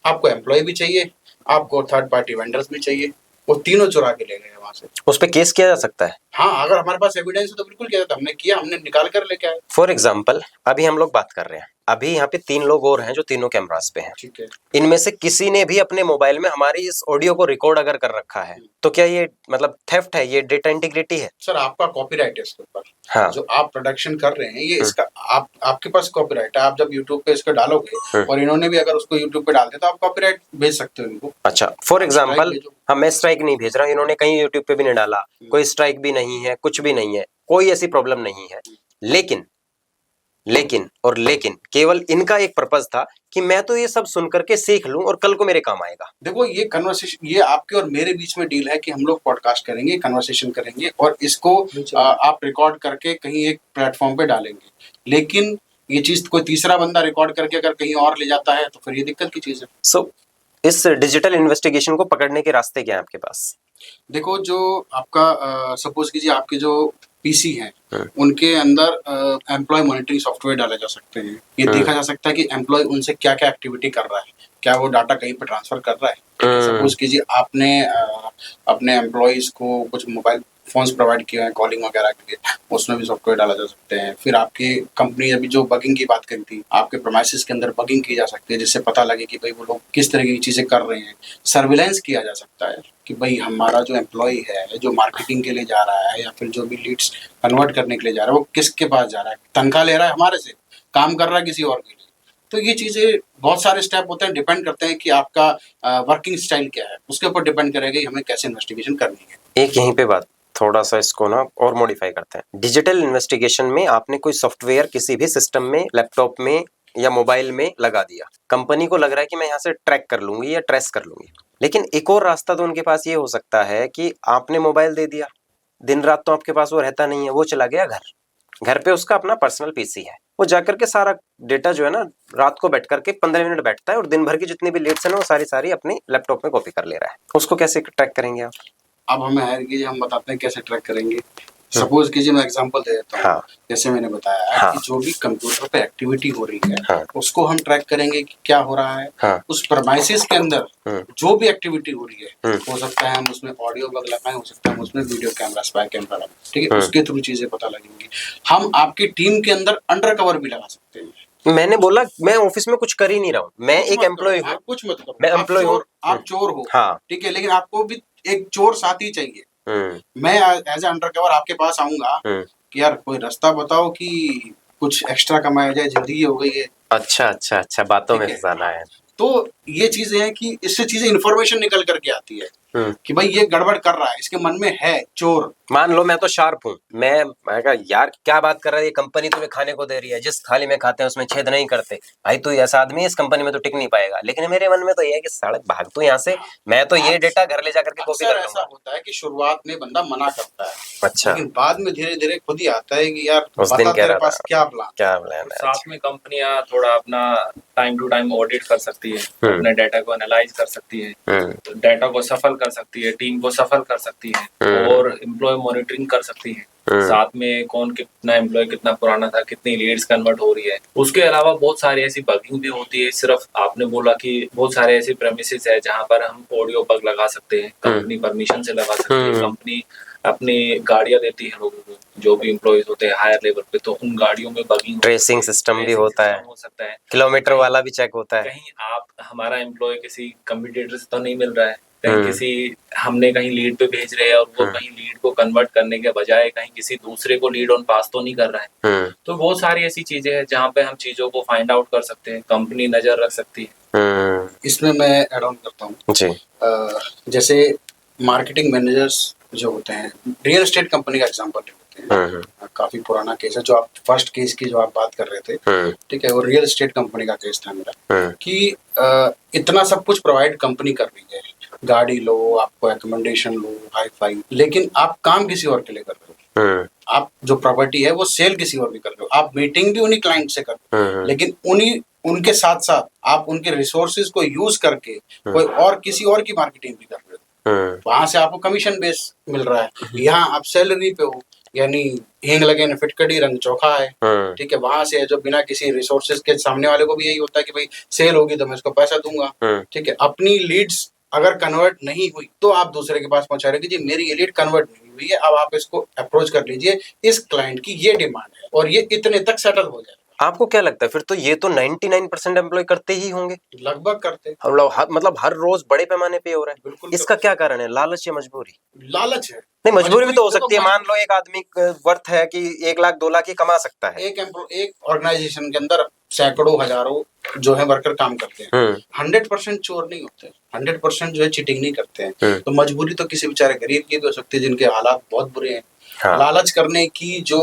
आपको एम्प्लॉय भी चाहिए, आपको थर्ड पार्टी वेंडर्स भी चाहिए। वो तीनों चुरा के ले गए वहां से। उस पे केस किया जा सकता है? हाँ, अगर हमारे पास एविडेंस है तो बिल्कुल किया जाता। हमने किया, हमने निकाल कर लेके आए। फॉर एग्जाम्पल, अभी हम लोग बात कर रहे हैं, अभी यहाँ पे 3 लोग और हैं जो तीनों कैमरास पे हैं। ठीक है, इनमें से किसी ने भी अपने मोबाइल में हमारी इस ऑडियो को रिकॉर्ड अगर कर रखा है, तो क्या ये मतलब थेफ्ट है, ये डेटा इंटीग्रिटी है? सर आपका कॉपीराइट है इसके ऊपर। हाँ, जो आप प्रोडक्शन कर रहे हैं ये इसका आपके पास कॉपीराइट है। आप जब यूट्यूब पे इसको डालोगे और इन्होंने भी अगर उसको यूट्यूब पे डाल दिया तो आप कॉपीराइट भेज सकते हो इनको। अच्छा, फॉर एग्जाम्पल, हाँ, मैं स्ट्राइक नहीं भेज रहा, इन्होंने कहीं यूट्यूब पे भी नहीं डाला, कोई स्ट्राइक भी नहीं है, कुछ भी नहीं है, कोई ऐसी प्रॉब्लम नहीं है, लेकिन केवल इनका एक पर्पस था कि मैं तो ये सब सुन करके सीख लूं और कल को मेरे काम आएगा। देखो, ये कन्वर्सेशन, ये आपके और मेरे बीच में डील है कि हम लोग पॉडकास्ट करेंगे, कन्वर्सेशन करेंगे और इसको आप रिकॉर्ड करके कहीं एक प्लेटफॉर्म पे डालेंगे। लेकिन ये चीज कोई तीसरा बंदा रिकॉर्ड करके अगर कहीं और ले जाता है तो फिर ये दिक्कत की चीज है। सो इस डिजिटल इन्वेस्टिगेशन को पकड़ने के रास्ते क्या है आपके पास? देखो, जो आपका सपोज कीजिए आपके जो पीसी हैं उनके अंदर एम्प्लॉय मॉनिटरिंग सॉफ्टवेयर डाले जा सकते हैं। ये देखा जा सकता है कि एम्प्लॉय उनसे क्या क्या एक्टिविटी कर रहा है, क्या वो डाटा कहीं पर ट्रांसफर कर रहा है। सपोज कीजिए आपने अपने एम्प्लॉयज को कुछ मोबाइल फोन्स प्रोवाइड किए हैं कॉलिंग वगैरह के लिए, उसमें भी सॉफ्टवेयर डाला जा सकते हैं। फिर आपकी कंपनी अभी जो बगिंग की बात करी थी, आपके प्रेमाइसेस के अंदर बगिंग की जा सकती है जिससे पता लगे कि भाई वो लोग किस तरह की चीजें कर रहे हैं। सर्विलेंस किया जा सकता है कि भाई हमारा जो एम्प्लॉय है जो मार्केटिंग के लिए जा रहा है या फिर जो भी लीड्स कन्वर्ट करने के लिए जा रहा है वो किसके पास जा रहा है, तनख्वाह ले रहा है हमारे से, काम कर रहा है किसी और के लिए। तो ये चीजें बहुत सारे स्टेप होते हैं, डिपेंड करते हैं कि आपका वर्किंग स्टाइल क्या है, उसके ऊपर डिपेंड करेगा कि हमें कैसे इन्वेस्टिगेशन करनी है। एक यहीं पे बात, थोड़ा सा इसको ना और मॉडिफाई करते हैं। डिजिटल इन्वेस्टिगेशन में आपने कोई सॉफ्टवेयर किसी भी सिस्टम में, लैपटॉप में या मोबाइल में लगा दिया, कंपनी को लग रहा है कि मैं यहाँ से ट्रैक कर लूंगी या ट्रेस कर लूंगी। लेकिन एक और रास्ता तो उनके पास ये हो सकता है कि आपने मोबाइल दे दिया, दिन रात तो आपके पास वो रहता नहीं है, वो चला गया घर पे उसका अपना पर्सनल पीसी है, वो जाकर के सारा डेटा जो है ना रात को बैठ करके 15 मिनट बैठता है और दिन भर की जितनी भी लेट्स है ना वो सारी अपनी लैपटॉप में कॉपी कर ले रहा है। उसको कैसे ट्रैक करेंगे आप? अब हमें हायर कीजिए, हम बताते हैं कैसे ट्रैक करेंगे। सपोज कीजिए मैं एग्जांपल दे देता हूँ। हाँ। जैसे मैंने बताया कि जो भी कंप्यूटर पे एक्टिविटी हो रही है उसको हम ट्रैक करेंगे कि क्या हो रहा है। उस प्रेमाइसेस के अंदर जो भी एक्टिविटी हो रही है, हो सकता है हम उसमें ऑडियो वगैरह लगाएं, हो सकता है हम उसमें वीडियो कैमरा, स्पाई कैमरा लगाएं, ठीक है, उसके थ्रू चीजें पता लगेंगी। हम आपकी टीम के अंदर अंडर कवर भी लगा सकते हैं। मैंने बोला मैं ऑफिस में कुछ कर ही नहीं रहा हूँ, मैं एक एम्प्लॉय हूँ। कुछ मत करो, मैं एम्प्लॉय हूँ, आप चोर हो, ठीक है, लेकिन आपको भी एक चोर साथी चाहिए। मैं एज ए अंडर कवर आपके पास आऊंगा कि यार कोई रास्ता बताओ कि कुछ एक्स्ट्रा कमाया जाए, जिंदगी हो गई है। अच्छा, बातों में फंसाना है। तो ये चीजें हैं कि इससे चीजें इन्फॉर्मेशन निकल करके आती है। कि भाई ये गड़बड़ कर रहा है, इसके मन में है चोर। मान लो मैं तो शार्प हूँ, मैं कहा यार क्या बात कर रहा है, ये कंपनी तुम्हें खाने को दे रही है, जिस थाली में खाते हैं उसमें छेद नहीं करते, भाई तू ऐसा आदमी इस कंपनी में तो टिक नहीं पाएगा। लेकिन मेरे मन में तो ये है कि सड़क भाग तू यहाँ से, मैं तो ये डेटा घर ले जाकर के कॉपी कर लूंगा। ऐसा होता है कि शुरुआत में बंदा मना करता है, अच्छा, लेकिन बाद में धीरे धीरे खुद ही आता है कि यार उस दिन बता कह तेरे रहा पास था क्या प्लान क्या प्लान है। साथ में कंपनियां थोड़ा अपना टाइम टू टाइम ऑडिट कर सकती है, अपने डाटा को एनालाइज कर सकती है, डाटा को सफल कर सकती है, टीम को सफल कर सकती है और एम्प्लॉय मॉनिटरिंग कर सकती है। साथ में कौन कितना एम्प्लॉय कितना पुराना था, कितनी लीड्स कन्वर्ट हो रही है। उसके अलावा बहुत सारी ऐसी बगिंग भी होती है। सिर्फ आपने बोला कि बहुत सारे ऐसे प्रेमिसेस है जहां पर हम ऑडियो बग लगा सकते हैं, कंपनी परमिशन से लगा सकती है। कंपनी अपनी गाड़ियां देती है लोगों को, जो भी एम्प्लॉयज होते हैं हायर लेवल पे, तो उन गाड़ियों में बगिंग ट्रेसिंग सिस्टम भी होता है, हो सकता है, किलोमीटर वाला भी चेक होता है। कहीं आप हमारा एम्प्लॉय किसी कंपटीटर से तो नहीं मिल रहा है, कहीं किसी हमने कहीं लीड पे भेज रहे हैं और वो कहीं लीड को कन्वर्ट करने के बजाय कहीं किसी दूसरे को लीड ऑन पास तो नहीं कर रहा है। तो बहुत सारी ऐसी चीजें हैं जहाँ पे हम चीजों को फाइंड आउट कर सकते हैं, कंपनी नजर रख सकती है। इसमें मैं एड ऑन करता हूँ जी। जैसे मार्केटिंग मैनेजर्स जो होते हैं, रियल एस्टेट कंपनी का एग्जांपल लेते हैं, काफी पुराना केस है, जो आप फर्स्ट केस की जो आप बात कर रहे थे, ठीक है, वो रियल एस्टेट कंपनी का केस था मेरा, कि इतना सब कुछ प्रोवाइड कंपनी कर रही है, गाड़ी लो, आपको रिकमेंडेशन लो, हाई फाई, लेकिन आप काम किसी और के लिए कर रहे हो। आप जो प्रॉपर्टी है वो सेल किसी और की कर रहे हो, आप मीटिंग भी उन्हीं क्लाइंट से कर रहे हो, लेकिन उनके साथ साथ आप उनके रिसोर्सेज को यूज करके कोई और किसी और की मार्केटिंग भी कर रहे हो। वहां से आपको कमीशन बेस मिल रहा है, यहाँ आप सैलरी पे हो, यानी हींग लगे न फिटकड़ी रंग चोखा है, ठीक है। वहां से जो बिना किसी रिसोर्सेज के, सामने वाले को भी यही होता है कि भाई सेल होगी तो मैं इसको पैसा दूंगा, ठीक है। अपनी लीड्स अगर कन्वर्ट नहीं हुई तो आप दूसरे के पास पहुंचा रहे कि जी मेरी ये लीड कन्वर्ट नहीं हुई है, अब आप इसको अप्रोच कर लीजिए, इस क्लाइंट की ये डिमांड है और ये इतने तक सेटल हो जाए। आपको क्या लगता है फिर तो ये तो 99% एम्प्लॉय करते ही होंगे, लगभग करते, मतलब हर रोज बड़े पैमाने पे हो रहा है। बिल्कुल। इसका क्या कारण है? लालच या मजबूरी? लालच है। नहीं, मजबूरी भी तो हो सकती है। मान लो एक आदमी वर्थ है कि 1 लाख 2 लाख ही कमा सकता है। एक ऑर्गेनाइजेशन के अंदर सैकड़ों हजारों जो है वर्कर काम करते हैं, 100% चोर नहीं होते, 100% जो है चीटिंग नहीं करते हैं। तो मजबूरी तो किसी बेचारे गरीब की भी हो सकती है जिनके हालात बहुत बुरे हैं। हाँ। लालच करने की जो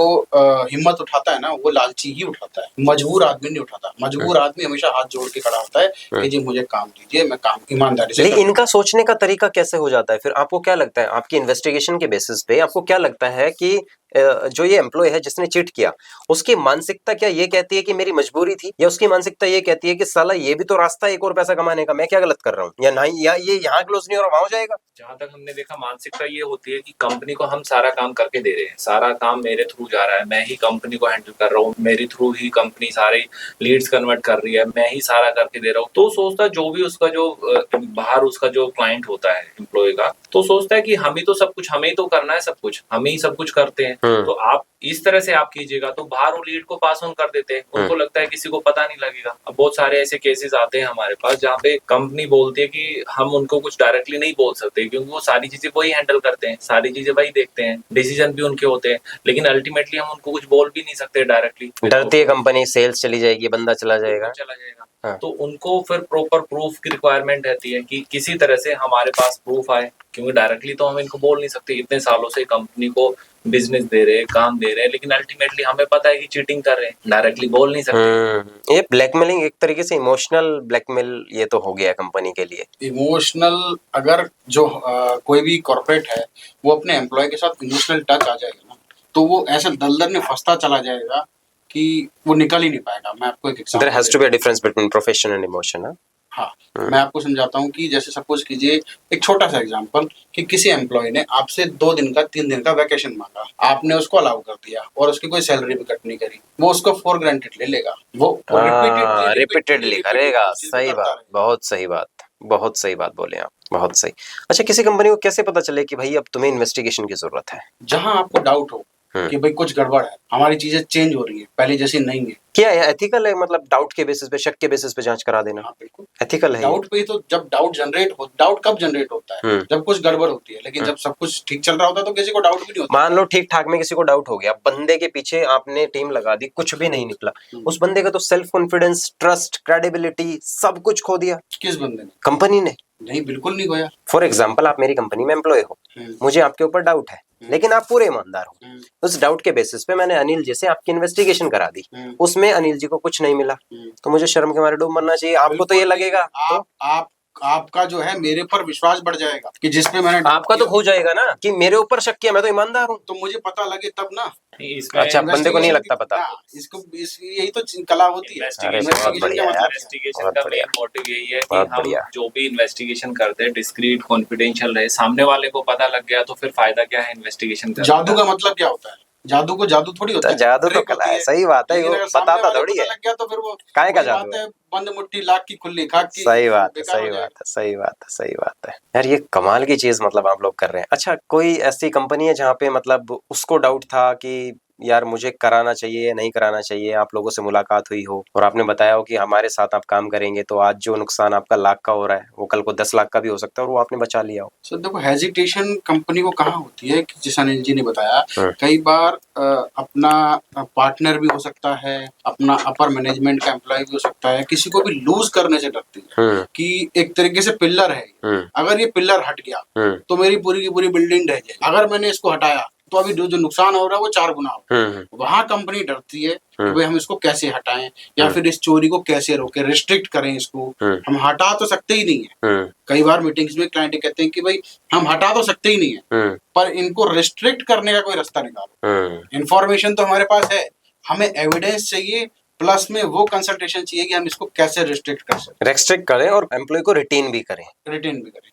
हिम्मत उठाता है ना, वो लालची ही उठाता है, मजबूर आदमी नहीं उठाता। मजबूर आदमी हमेशा हाथ जोड़ के खड़ा होता है कि जी मुझे काम दीजिए, मैं काम ईमानदारी से। लेकिन इनका सोचने का तरीका कैसे हो जाता है फिर? आपको क्या लगता है, आपकी इन्वेस्टिगेशन के बेसिस पे आपको क्या लगता है कि जो ये एम्प्लॉय है जिसने चीट किया, उसकी मानसिकता क्या ये कहती है कि मेरी मजबूरी थी, या उसकी मानसिकता ये कहती है कि साला ये भी तो रास्ता है एक और पैसा कमाने का, मैं क्या गलत कर रहा हूँ, या नहीं, या ये यहाँ क्लोज नहीं हो रहा वहां हो जाएगा? जहां तक हमने देखा मानसिकता ये होती है कि कंपनी को हम सारा काम करके दे रहे हैं, सारा काम मेरे थ्रू जा रहा है, मैं ही कंपनी को हैंडल कर रहा हूँ, मेरे थ्रू ही कंपनी सारी लीड्स कन्वर्ट कर रही है, मैं ही सारा करके दे रहा हूँ। तो सोचता है जो भी उसका जो बाहर उसका जो क्लाइंट होता है एम्प्लॉय का, तो सोचता है कि हम ही तो सब कुछ, हमें ही तो करना है सब कुछ, हम ही सब कुछ करते हैं। तो आप इस तरह से आप कीजिएगा तो बाहर वो लीड को पास ऑन कर देते हैं, उनको लगता है किसी को पता नहीं लगेगा। अब बहुत सारे ऐसे केसेस आते हैं हमारे पास जहाँ पे कंपनी बोलती है कि हम उनको कुछ डायरेक्टली नहीं बोल सकते, क्योंकि वो सारी चीजें वही हैंडल करते हैं, सारी चीजें वही देखते हैं, डिसीजन भी उनके होते हैं, लेकिन अल्टीमेटली हम उनको कुछ बोल भी नहीं सकते डायरेक्टली। डरती है कंपनी, सेल्स चली जाएगी, बंदा चला जाएगा। हाँ। तो उनको फिर प्रॉपर प्रूफ की रिक्वायरमेंट रहती है कि किसी तरह से हमारे पास प्रूफ आए, क्योंकि डायरेक्टली तो हम इनको बोल नहीं सकते। इतने सालों से कंपनी को बिजनेस दे रहे हैं, काम दे रहे हैं, लेकिन अल्टीमेटली हमें पता है कि चीटिंग कर रहे हैं, डायरेक्टली बोल नहीं सकते। ये ब्लैकमेलिंग एक तरीके से इमोशनल ब्लैकमेल ये तो हो गया कंपनी के लिए। इमोशनल, अगर जो कोई भी कॉर्पोरेट है वो अपने एम्प्लॉय के साथ इमोशनल टच आ जाएगा ना, तो वो ऐसे दलदल में फंसता चला जाएगा कि वो निकल ही नहीं पाएगा। मैं आपको एक example, there has to be a difference between profession and emotion. हाँ, मैं आपको समझाता हूँ कि जैसे सपोज कीजिए एक छोटा सा एग्जांपल कि किसी एम्प्लॉय ने आपसे 2 दिन का 3 दिन का वैकेशन मांगा, आपने उसको अलाउ कर दिया और उसकी कोई सैलरी भी कट नहीं करी, वो उसको फॉर ग्रांटेड ले लेगा, वो रिपीटेडली करेगा। सही बात, बहुत सही बात, बहुत सही बात बोले आप, बहुत सही। अच्छा, किसी कंपनी को कैसे पता चले कि भाई अब तुम्हें इन्वेस्टिगेशन की जरूरत है? जहां आपको डाउट हो कि भाई कुछ गड़बड़ है, हमारी चीजें चेंज हो रही है, पहले जैसी नहीं है। क्या है एथिकल है? मतलब डाउट के बेसिस पे, शक के बेसिस पे जांच करा देना। हाँ, बिल्कुल एथिकल है। डाउट पे तो जब डाउट कब जनरेट होता है? जब कुछ गड़बड़ होती है, लेकिन जब सब कुछ ठीक चल रहा होता है तो किसी को डाउट भी नहीं होता। मान लो ठीक ठाक में किसी को डाउट हो गया, बंदे के पीछे आपने टीम लगा दी, कुछ भी नहीं निकला, उस बंदे का तो सेल्फ कॉन्फिडेंस, ट्रस्ट, क्रेडिबिलिटी सब कुछ खो दिया। किस बंदे ने? कंपनी ने। नहीं, बिल्कुल नहीं खोया। फॉर एग्जाम्पल आप मेरी कंपनी में एम्प्लॉय हो, मुझे आपके ऊपर डाउट है, लेकिन आप पूरे ईमानदार हो, उस डाउट के बेसिस पे मैंने अनिल जी से आपकी इन्वेस्टिगेशन करा दी, उसमें अनिल जी को कुछ नहीं मिला, तो मुझे शर्म के मारे डूब मरना चाहिए। आपको तो ये लगेगा तो आपका जो है मेरे पर विश्वास बढ़ जाएगा कि जिसपे मैंने आपका तो हो जाएगा ना कि मेरे ऊपर शक किया, मैं तो ईमानदार हूँ। तो मुझे पता लगे तब ना। अच्छा, बंदे को नहीं लगता पता। यही तो कला होती है। इन्वेस्टिगेशन का मेन मोटिव यही है कि हम जो भी इन्वेस्टिगेशन करते हैं डिस्क्रीट कॉन्फिडेंशियल रहे, सामने वाले को पता लग गया तो फिर फायदा क्या है इन्वेस्टिगेशन का। जादू का मतलब क्या होता है? जादू को जादू थोड़ी होता है। जादू तो कला है, सही बात है, वो बताता थोड़ी है। लग गया तो फिर वो काय का जादू है? बंद मुट्ठी लाख की खुली खाक की। सही बात है, सही बात है, सही बात है, सही बात है यार, ये कमाल की चीज मतलब आप लोग कर रहे हैं। अच्छा, कोई ऐसी कंपनी है जहाँ पे मतलब उसको डाउट था कि यार मुझे कराना चाहिए या नहीं कराना चाहिए, आप लोगों से मुलाकात हुई हो और आपने बताया हो कि हमारे साथ आप काम करेंगे तो आज जो नुकसान आपका लाख का हो रहा है वो कल को 10 लाख का भी हो सकता है और वो आपने बचा लिया हो? सर देखो, हेजिटेशन कंपनी को कहाँ होती है कि जैसा अनिल जी ने बताया, कई बार अपना पार्टनर भी हो सकता है, अपना अपर मैनेजमेंट का एम्प्लॉय भी हो सकता है, किसी को भी लूज करने से डरती है कि एक तरीके से पिल्लर है, अगर ये पिल्लर हट गया तो मेरी पूरी की पूरी बिल्डिंग रह जाएगी, अगर मैंने इसको हटाया तो अभी जो नुकसान हो रहा है वो 4 गुना हो। वहां कंपनी डरती है कि भाई हम इसको कैसे हटाएं या फिर इस चोरी को कैसे रोकें, रिस्ट्रिक्ट करें इसको। हम हटा तो सकते ही नहीं है। कई बार मीटिंग्स में क्लाइंट कहते हैं कि भाई हम हटा तो सकते ही नहीं है, पर इनको रिस्ट्रिक्ट करने का कोई रास्ता निकालो। इंफॉर्मेशन तो हमारे पास है, हमें एविडेंस चाहिए, प्लस में वो कंसल्टेशन चाहिए कि हम इसको कैसे रिस्ट्रिक्ट कर सकते हैं। रिस्ट्रिक्ट करें और एम्प्लॉय को रिटेन भी करें,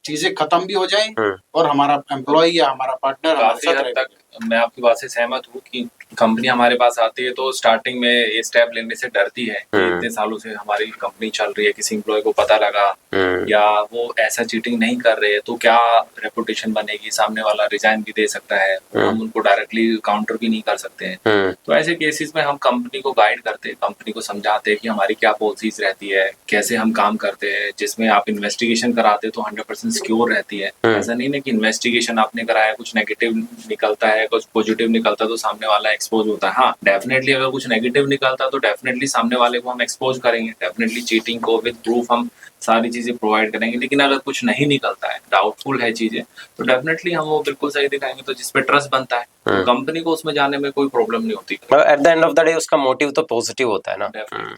चीजें खत्म भी हो जाए और हमारा एम्प्लॉय या हमारा पार्टनर काफी हद तक मैं आपकी बात से सहमत हूँ कि कंपनी हमारे पास आती है तो स्टार्टिंग में ये स्टेप लेने से डरती है कि इतने सालों से हमारी कंपनी चल रही है, किसी एम्प्लॉय को पता लगा या वो ऐसा चीटिंग नहीं कर रहे तो क्या रेपुटेशन बनेगी, सामने वाला रिजाइन भी दे सकता है, हम उनको डायरेक्टली काउंटर भी नहीं कर सकते हैं। तो ऐसे केसेस में हम कंपनी को गाइड करते हैं, कंपनी को समझाते हैं कि हमारी क्या पॉलिसीज रहती है, कैसे हम काम करते हैं, जिसमें आप इन्वेस्टिगेशन कराते तो 100% सिक्योर रहती है। ऐसा नहीं है कि इन्वेस्टिगेशन आपने कराया कुछ नेगेटिव निकलता है, कुछ पॉजिटिव निकलता तो सामने वाला एक्सपोज होता है। हाँ, डेफिनेटली अगर कुछ नेगेटिव निकलता तो डेफिनेटली सामने वाले को हम एक्सपोज करेंगे, डेफिनेटली चीटिंग को विद प्रूफ हम सारी चीजें प्रोवाइड करेंगे। लेकिन अगर कुछ नहीं निकलता है, डाउटफुल है चीजें, तो डेफिनेटली हम वो बिल्कुल सही दिखाएंगे, तो जिसपे ट्रस्ट बनता है तो कंपनी को उसमें जाने में कोई प्रॉब्लम नहीं होती। At the end of the day उसका मोटिव तो पॉजिटिव होता है ना।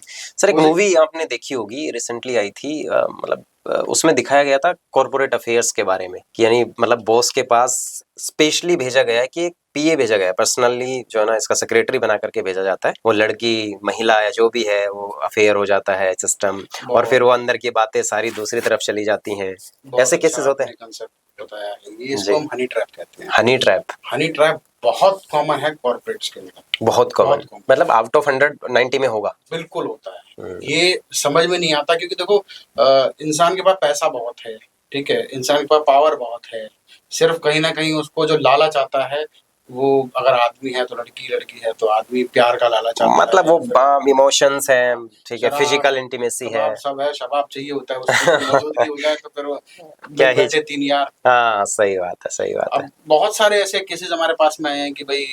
सर, एक मूवी आपने देखी होगी, रिसेंटली आई थी, मतलब उसमें दिखाया गया था कॉर्पोरेट अफेयर्स के बारे में कि यानी मतलब बॉस के पास स्पेशली भेजा गया है कि एक पीए भेजा गया है, पर्सनली जो है ना इसका सेक्रेटरी बना करके भेजा जाता है। वो लड़की महिला या जो भी है वो अफेयर हो जाता है सिस्टम, और फिर वो अंदर की बातें सारी दूसरी तरफ चली जाती हैं। ऐसे केसेस होते हैं। बताया है ये, इसको हम हनी ट्रैप कहते हैं। हनी ट्रैप बहुत कॉमन है कॉर्पोरेट्स के अंदर, बहुत कॉमन, मतलब आउट ऑफ 190 में होगा, बिल्कुल होता है। ये समझ में नहीं आता क्योंकि देखो इंसान के पास पैसा बहुत है, ठीक है, इंसान के पास पावर बहुत है, सिर्फ कहीं ना कहीं उसको जो लालच आता है, वो अगर आदमी है तो लड़की है तो आदमी प्यार का लालच आता मतलब है, वो इमोशंस है, ठीक है, फिजिकल इंटीमेसी है, सब है, शबाब चाहिए होता है उसको, मौजूदगी हो जाए तो फिर क्या ही 3 यार। हाँ, सही बात है, सही बात है। बहुत सारे ऐसे केसेस हमारे पास में आए हैं कि भाई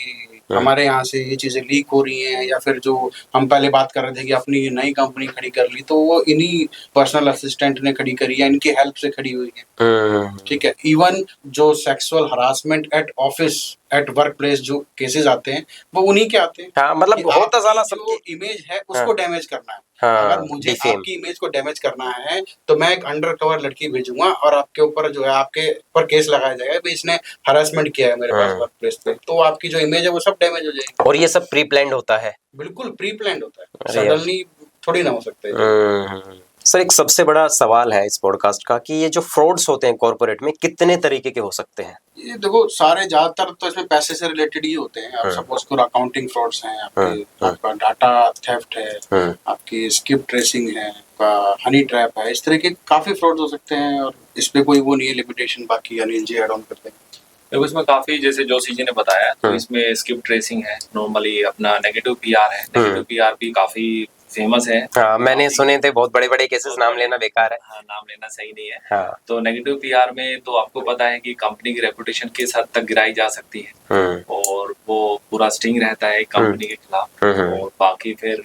हमारे यहाँ से ये चीजें लीक हो रही हैं, या फिर जो हम पहले बात कर रहे थे कि अपनी नई कंपनी खड़ी कर ली तो वो इन्हीं पर्सनल असिस्टेंट ने खड़ी करी है, इनकी हेल्प से खड़ी हुई है, ठीक है। इवन जो sexual harassment at office at work place जो केसेस आते हैं वो उन्हीं के आते हैं। हाँ, मतलब होता साला जो इमेज है उसको डैमेज करना है। अगर मुझे आपकी इमेज को डैमेज करना है तो मैं एक अंडर कवर लड़की भेजूंगा और आपके ऊपर जो है आपके ऊपर केस लगाया जाएगा कि इसने हरासमेंट किया है मेरे पास वर्क प्लेस पे, तो आपकी जो इमेज है वो सब डैमेज हो जाएगी। और ये सब प्री प्लान्ड होता है, बिल्कुल प्री प्लान्ड होता है, सडनली थोड़ी ना हो सकता है। सर, एक सबसे बड़ा सवाल है इस पॉडकास्ट का कि ये जो फ्रॉड्स होते हैं कॉर्पोरेट में कितने तरीके के हो सकते हैं? ये देखो, सारे ज्यादातर तो इसमें पैसे से रिलेटेड ही होते हैं। आप सपोज करो अकाउंटिंग फ्रॉड्स हैं, आपका डाटा थेफ्ट है, आपकी स्किप ट्रेसिंग है, आपका हनी ट्रैप है, इस तरह के काफी फ्रॉड्स हो सकते हैं और इस पे कोई वो नहीं है लिमिटेशन, बाकी अनिल जी ऐड ऑन करते हैं। देखो, इसमें काफी जैसे जो सीजी ने बताया तो इसमें स्किप ट्रेसिंग है, नॉर्मली अपना नेगेटिव पीआर है, नेगेटिव पीआर भी काफी फेमस है। हाँ, मैंने सुने थे, बहुत बड़े बड़े केसेस, नाम लेना बेकार है। हाँ, नाम लेना सही नहीं है। हाँ। तो नेगेटिव पीआर में तो आपको पता है कि कंपनी की रेपुटेशन किस हद तक गिराई जा सकती है। और वो पूरा स्टिंग रहता है कंपनी के खिलाफ। और बाकी फिर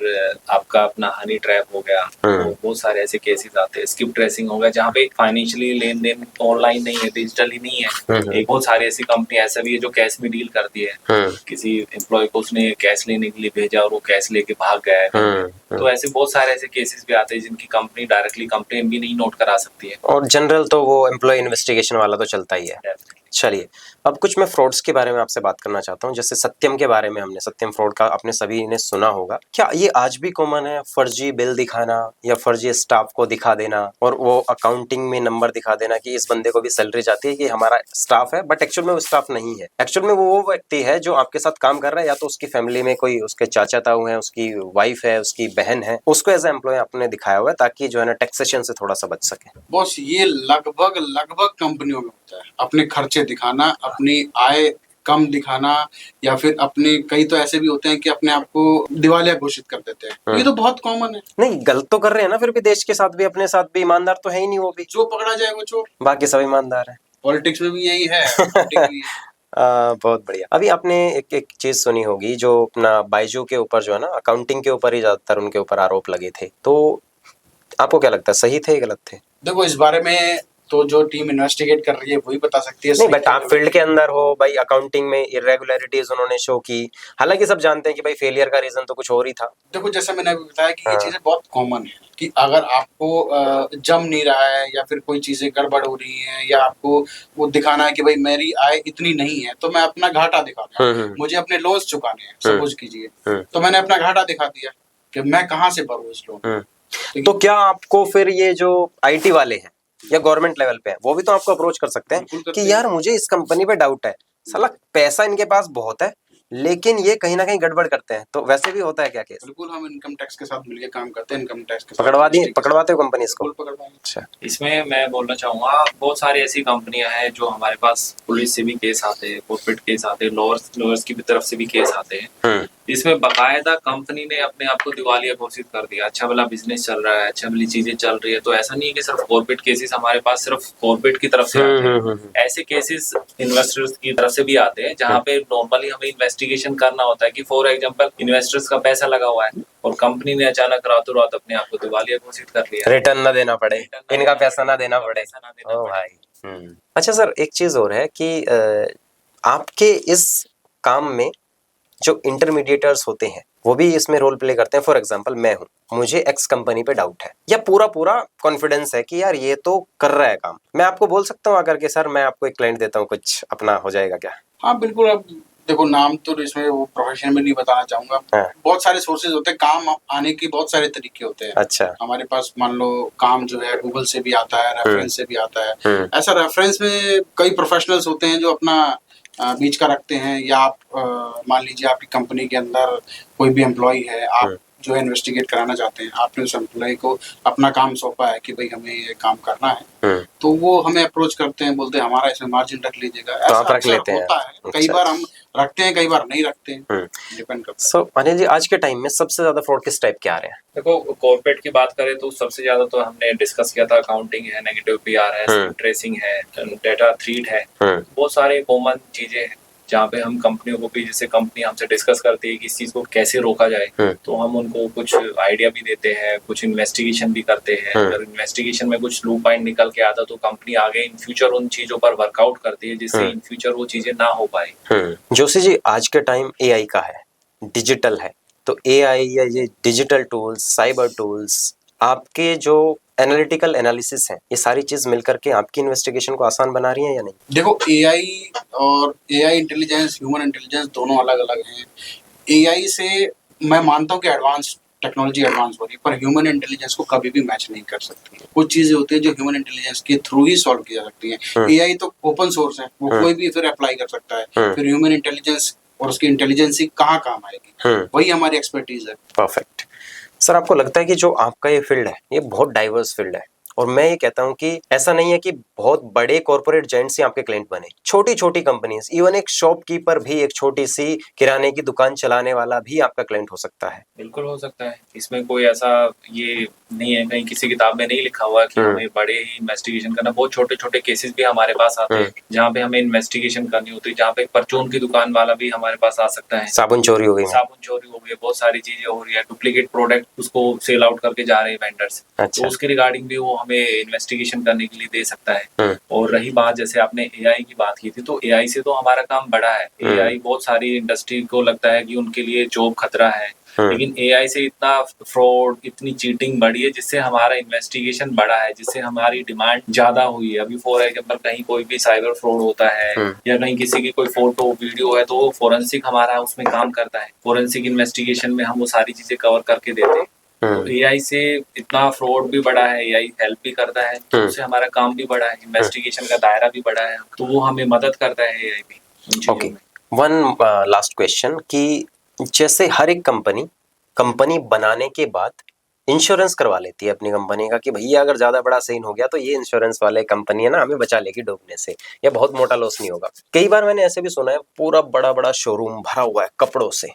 आपका अपना हनी ट्रैप हो गया, और बहुत सारे ऐसे केसेस आते हैं। स्किप ट्रेसिंग हो गया, जहाँ पे फाइनेंशियली लेन देन ऑनलाइन नहीं है, डिजिटल ही नहीं है। एक बहुत सारी ऐसी कंपनी ऐसा भी है जो कैश में डील करती है। किसी एम्प्लॉय को उसने कैश लेने के लिए भेजा और वो कैश लेके भाग गया है। तो ऐसे बहुत सारे ऐसे केसेस भी आते हैं जिनकी कंपनी डायरेक्टली कंप्लेन भी नहीं नोट करा सकती है। और जनरल तो वो एम्प्लॉय इन्वेस्टिगेशन वाला तो चलता ही है। चलिए, अब कुछ मैं फ्रॉड्स के बारे में आपसे बात करना चाहता हूँ। जैसे सत्यम के बारे में, हमने सत्यम फ्रॉड का आपने सभी ने सुना होगा। क्या ये आज भी कॉमन है, फर्जी बिल दिखाना या फर्जी स्टाफ को दिखा देना और वो अकाउंटिंग में नंबर दिखा देना कि इस बंदे को भी सैलरी जाती है कि हमारा स्टाफ है, बट एक्चुअल में वो स्टाफ नहीं है। एक्चुअल में वो व्यक्ति है जो आपके साथ काम कर रहा है, या तो उसकी फैमिली में कोई उसके चाचा ताऊ है, उसकी वाइफ है, उसकी बहन है, उसको एज ए एम्प्लॉय आपने दिखाया हुआ है ताकि जो है ना टैक्सेशन से थोड़ा सा बच सके। बॉस, ये लगभग कंपनियों में होता है। अपने खर्चे दिखाना, अपनी आय कम दिखाना, या फिर अपने कई तो ऐसे भी होते हैं कि अपने आप को दिवालिया घोषित कर देते हैं। ये तो बहुत कॉमन है। नहीं, गलत तो कर रहे हैं ना, फिर भी देश के साथ भी अपने साथ भी ईमानदार तो है ही नहीं वो भी। जो पकड़ा जाए वो चोर, बाकी सब ईमानदार है। पॉलिटिक्स में भी यही है, marketing भी है। बहुत बढ़िया। अभी आपने एक चीज सुनी होगी, जो अपना बायजू के ऊपर जो है ना, अकाउंटिंग के ऊपर ही ज्यादातर उनके ऊपर आरोप लगे थे। तो आपको क्या लगता है, सही थे गलत थे? देखो, इस बारे में तो जो टीम इन्वेस्टिगेट कर रही है वही बता सकती है। नहीं, बट आप फील्ड के अंदर हो भाई। अकाउंटिंग में इरेगुलरिटीज उन्होंने शो की, हालांकि सब जानते हैं कि भाई फेलियर का रीजन तो कुछ और ही था। देखो, जैसे मैंने अभी बताया कि ये चीजें बहुत कॉमन है कि अगर आपको जम नहीं रहा है या फिर कोई चीजें गड़बड़ हो रही हैं, या आपको वो दिखाना है कि भाई मेरी आय इतनी नहीं है तो मैं अपना घाटा दिखा दूं, मुझे अपने लोन्स चुकाने हैं, सपोज कीजिए, तो मैंने अपना घाटा दिखा दिया कि मैं कहाँ से भरूं इस लोन। तो क्या आपको फिर ये जो IT वाले हैं या गवर्नमेंट लेवल पे है, वो भी तो आपको अप्रोच कर सकते हैं कि यार मुझे इस कंपनी पे डाउट है, साला पैसा इनके पास बहुत है लेकिन ये कहीं ना कहीं गड़बड़ करते हैं। तो वैसे भी होता है क्या केस? बिल्कुल, हम इनकम टैक्स के साथ मिलकर काम करते हैं। इनकम टैक्स के पकड़वाते हो कंपनी को? अच्छा, इसमें मैं बोलना चाहूंगा, बहुत सारी ऐसी कंपनियां हैं जो हमारे पास पुलिस से भी केस आते हैं, कॉर्पोरेट केस आते हैं, लॉयर्स की भी तरफ से भी केस आते हैं। इसमें बकायदा कंपनी ने अपने आप को दिवालिया घोषित कर दिया। अच्छा भला बिजनेस चल रहा है, अच्छा भली चीजें चल रही है। तो ऐसा नहीं है कि सिर्फ कॉर्पोरेट केसेस हमारे पास सिर्फ कॉर्पोरेट की तरफ से आते हैं। ऐसे केसेस इन्वेस्टर्स की तरफ से भी आते हैं, जहाँ पे नॉर्मली हमें इन्वेस्टिगेशन करना होता है कि फॉर एग्जांपल इन्वेस्टर्स का पैसा लगा हुआ है और कंपनी ने अचानक रातों रात अपने आप को दिवालिया घोषित कर लिया, रिटर्न ना देना पड़े, इनका पैसा ना देना पड़े। ओ भाई। अच्छा सर, एक चीज और है कि आपके इस काम में जो इंटरमीडिएटर्स होते हैं वो भी इसमें रोल प्ले करते हैं। फॉर एग्जांपल मैं हूँ, मुझे एक्स कंपनी पे डाउट है या पूरा कॉन्फिडेंस है कि यार ये तो कर रहा है काम, मैं आपको बोल सकता हूँ आकर के सर मैं आपको एक क्लाइंट देता हूँ, कुछ अपना हो जाएगा क्या? हाँ बिल्कुल। अब देखो, नाम तो इसमें वो प्रोफेशन में नहीं बताना चाहूंगा। बहुत सारे सोर्सेज होते हैं, काम आने के बहुत सारे तरीके होते हैं। अच्छा। हमारे पास मान लो काम जो है गूगल से भी आता है, रेफरेंस से भी आता है। ऐसा रेफरेंस में कई प्रोफेशनल्स होते हैं जो अपना बीच का रखते हैं, या आप मान लीजिए आपकी कंपनी के अंदर कोई भी एम्प्लॉय है, आप जो है इन्वेस्टिगेट कराना चाहते हैं, आपने उस एम्प्लॉय को अपना काम सौंपा है कि भाई हमें ये काम करना है, तो वो हमें अप्रोच करते हैं, बोलते हैं हमारा इसमें मार्जिन रख लीजिएगा। तो आप रख लेते हैं? होता है, कई बार हम रखते हैं, कई बार नहीं रखते हैं, डिपेंड करता है। सो अनिल जी, आज के टाइम में सबसे ज्यादा फ्रॉड किस टाइप के आ रहे हैं? देखो, कॉर्पोरेट की बात करें तो सबसे ज्यादा तो हमने डिस्कस किया था, अकाउंटिंग है, नेगेटिव PR है, ट्रेसिंग है, डेटा थ्रीट है। बहुत सारे कॉमन चीजें हैं जहाँ पे हम कंपनियों को भी, जैसे कंपनी हमसे डिस्कस करती है कि इस चीज को कैसे रोका जाए, तो हम उनको कुछ आइडिया भी देते हैं, कुछ इन्वेस्टिगेशन भी करते हैं। अगर इन्वेस्टिगेशन में कुछ लूप पॉइंट निकल के आता तो कंपनी आगे इन फ्यूचर उन चीजों पर वर्कआउट करती है, जिससे इन फ्यूचर वो चीजें ना हो पाए। जोशी जी, आज के टाइम AI का है, डिजिटल है, तो AI या ये डिजिटल टूल्स, साइबर टूल्स, आपके जो एनालिटिकल एनालिसिस है, ये सारी चीज मिलकर के आपकी इन्वेस्टिगेशन को आसान बना रही है या नहीं? देखो, AI इंटेलिजेंस, ह्यूमन इंटेलिजेंस दोनों अलग अलग हैं। AI से मैं मानता हूँ कि एडवांस टेक्नोलॉजी एडवांस हो रही है, पर ह्यूमन इंटेलिजेंस को कभी भी मैच नहीं कर सकती। कुछ चीजें होती है जो ह्यूमन इंटेलिजेंस के थ्रू ही सॉल्व की जा सकती हैं। AI तो ओपन सोर्स है, वो कोई भी फिर अप्लाई कर सकता है। फिर ह्यूमन इंटेलिजेंस और उसकी इंटेलिजेंस ही कहाँ काम आएगी, वही हमारी एक्सपर्टीज है। परफेक्ट। सर, आपको लगता है कि जो आपका ये फील्ड है ये बहुत डाइवर्स फील्ड है और मैं ये कहता हूँ कि ऐसा नहीं है कि बहुत बड़े कॉर्पोरेट जायंट्स ही आपके क्लाइंट बने, छोटी छोटी कंपनीज, इवन एक शॉपकीपर भी, एक छोटी सी किराने की दुकान चलाने वाला भी आपका क्लाइंट हो सकता है। बिल्कुल हो सकता है, इसमें कोई ऐसा ये नहीं है, कहीं किसी किताब में नहीं लिखा हुआ कि हमें बड़े ही इन्वेस्टिगेशन करना। बहुत छोटे छोटे केसेस भी हमारे पास आते हैं जहाँ पे हमें इन्वेस्टिगेशन करनी होती है, जहाँ पे परचून की दुकान वाला भी हमारे पास आ सकता है। साबुन चोरी हो गई, बहुत सारी चीजें हो रही है, डुप्लीकेट प्रोडक्ट उसको सेल आउट करके जा रहे हैं वेंडर्स। अच्छा। तो उसके रिगार्डिंग भी वो हमें इन्वेस्टिगेशन करने के लिए दे सकता है। और रही बात, जैसे आपने एआई की बात की थी, तो एआई से तो हमारा काम बड़ा है। एआई बहुत सारी इंडस्ट्री को लगता है कि उनके लिए जॉब खतरा है, लेकिन एआई से इतना फ्रॉड, इतनी चीटिंग बढ़ी है जिससे हमारा इन्वेस्टिगेशन बढ़ा है, जिससे हमारी डिमांड ज्यादा हुई है। अभी फॉर एग्जाम्पल कहीं कोई भी साइबर फ्रॉड होता है या कहीं किसी की कोई फोटो वीडियो है, तो वो फोरेंसिक हमारा उसमें काम करता है। फोरेंसिक इन्वेस्टिगेशन में हम वो सारी चीजें कवर करके देते हैं। तो एआई से इतना फ्रॉड भी बढ़ा है, एआई हेल्प भी करता है, तो उससे हमारा काम भी बढ़ा है, इन्वेस्टिगेशन का दायरा भी बढ़ा है, तो वो हमें मदद करता है एआई भी। ओके, वन लास्ट क्वेश्चन कि जैसे हर एक कंपनी बनाने के बाद इंश्योरेंस करवा लेती है अपनी कंपनी का कि भैया अगर ज्यादा बड़ा सीन हो गया तो ये इंश्योरेंस वाले कंपनी है ना, हमें बचा लेगी डूबने से, या बहुत मोटा लॉस नहीं होगा। कई बार मैंने ऐसे भी सुना है पूरा बड़ा बड़ा शोरूम भरा हुआ है कपड़ों से,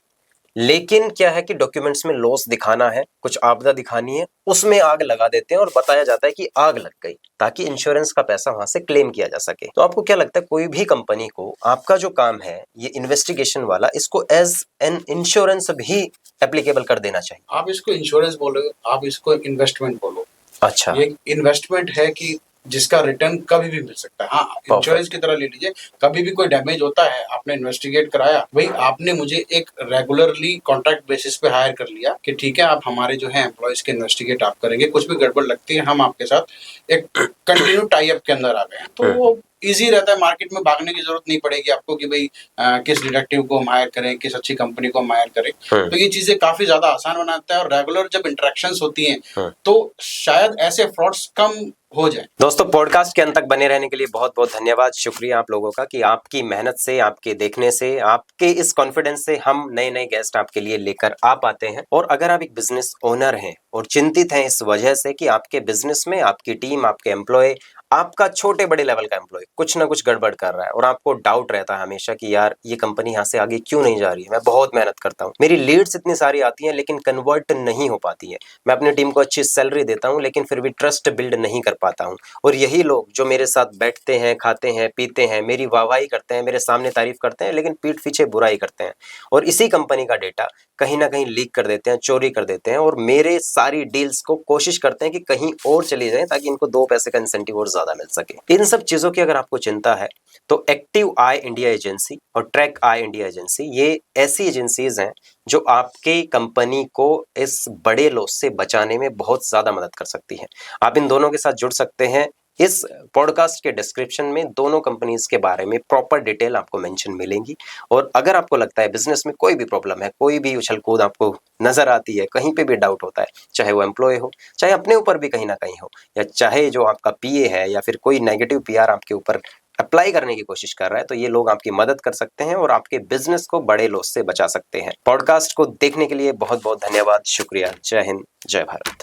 लेकिन क्या है कि डॉक्यूमेंट्स में लॉस दिखाना है, कुछ आपदा दिखानी है, उसमें आग लगा देते हैं और बताया जाता है कि आग लग गई, ताकि इंश्योरेंस का पैसा वहां से क्लेम किया जा सके। तो आपको क्या लगता है, कोई भी कंपनी को आपका जो काम है ये इन्वेस्टिगेशन वाला, इसको एज एन इंश्योरेंस भी एप्लीकेबल कर देना चाहिए? आप इसको इंश्योरेंस बोलो, आप इसको इन्वेस्टमेंट बोलो। अच्छा, ये इन्वेस्टमेंट है कि जिसका रिटर्न कभी भी मिल सकता है। हाँ, इंश्योरेंस की तरह ले लीजिए, कभी भी कोई डैमेज होता है, आपने इन्वेस्टिगेट कराया, भाई आपने मुझे एक रेगुलरली कॉन्ट्रैक्ट बेसिस पे हायर कर लिया कि ठीक है आप हमारे जो है एम्प्लॉयज के इन्वेस्टिगेट आप करेंगे, कुछ भी गड़बड़ लगती है हम आपके साथ एक कंटिन्यू टाई अप के अंदर आ गए हैं, तो वो इजी रहता है, मार्केट में भागने की जरूरत नहीं पड़ेगी आपको कि भाई किस डिटेक्टिव को हम हायर करें, किस अच्छी कंपनी को हम हायर करें। तो ये चीजें काफी ज्यादा आसान बनाता है, और रेगुलर जब इंटरेक्शंस होती हैं तो शायद ऐसे फ्रॉड्स कम हो जाए। दोस्तों, पॉडकास्ट के अंत तक बने रहने के लिए बहुत बहुत धन्यवाद, शुक्रिया आप लोगों का कि आपकी मेहनत से, आपके देखने से, आपके इस कॉन्फिडेंस से हम नए नए गेस्ट आपके लिए लेकर आ पाते हैं। और अगर आप एक बिजनेस ओनर हैं और चिंतित हैं इस वजह से कि आपके बिजनेस में आपकी टीम, आपके एम्प्लॉय, आपका छोटे बड़े लेवल का एम्प्लॉय कुछ ना कुछ गड़बड़ कर रहा है और आपको डाउट रहता है हमेशा कि यार ये कंपनी यहाँ से आगे क्यों नहीं जा रही है, मैं बहुत मेहनत करता हूँ, मेरी लीड्स इतनी सारी आती हैं लेकिन कन्वर्ट नहीं हो पाती है, मैं अपनी टीम को अच्छी सैलरी देता हूँ लेकिन फिर भी ट्रस्ट बिल्ड नहीं कर पाता हूँ, और यही लोग जो मेरे साथ बैठते हैं, खाते हैं, पीते हैं, मेरी वाहवाही करते हैं, मेरे सामने तारीफ करते हैं लेकिन पीठ पीछे बुराई करते हैं, और इसी कंपनी का डेटा कहीं ना कहीं लीक कर देते हैं, चोरी कर देते हैं, और मेरे सारी डील्स को कोशिश करते हैं कि कहीं और चली जाए ताकि इनको 2 पैसे का इंसेंटिव और ज्यादा मिल सके। इन सब चीजों की अगर आपको चिंता है तो एक्टिव आई इंडिया एजेंसी और ट्रैक आई इंडिया एजेंसी, ये ऐसी एजेंसीज हैं जो आपके कंपनी को इस बड़े लॉस से बचाने में बहुत ज्यादा मदद कर सकती है। आप इन दोनों के साथ जुड़ सकते हैं। इस पॉडकास्ट के डिस्क्रिप्शन में दोनों कंपनीज के बारे में प्रॉपर डिटेल आपको मेंशन मिलेंगी, और अगर आपको लगता है बिजनेस में कोई भी प्रॉब्लम है, कोई भी उछल कूद आपको नजर आती है, कहीं पे भी डाउट होता है, चाहे वो एम्प्लॉय हो, चाहे अपने ऊपर भी कहीं ना कहीं हो, या चाहे जो आपका पीए है या फिर कोई नेगेटिव पीआर आपके ऊपर अप्लाई करने की कोशिश कर रहा है, तो ये लोग आपकी मदद कर सकते हैं और आपके बिजनेस को बड़े लॉस से बचा सकते हैं। पॉडकास्ट को देखने के लिए बहुत बहुत धन्यवाद, शुक्रिया, जय हिंद, जय भारत।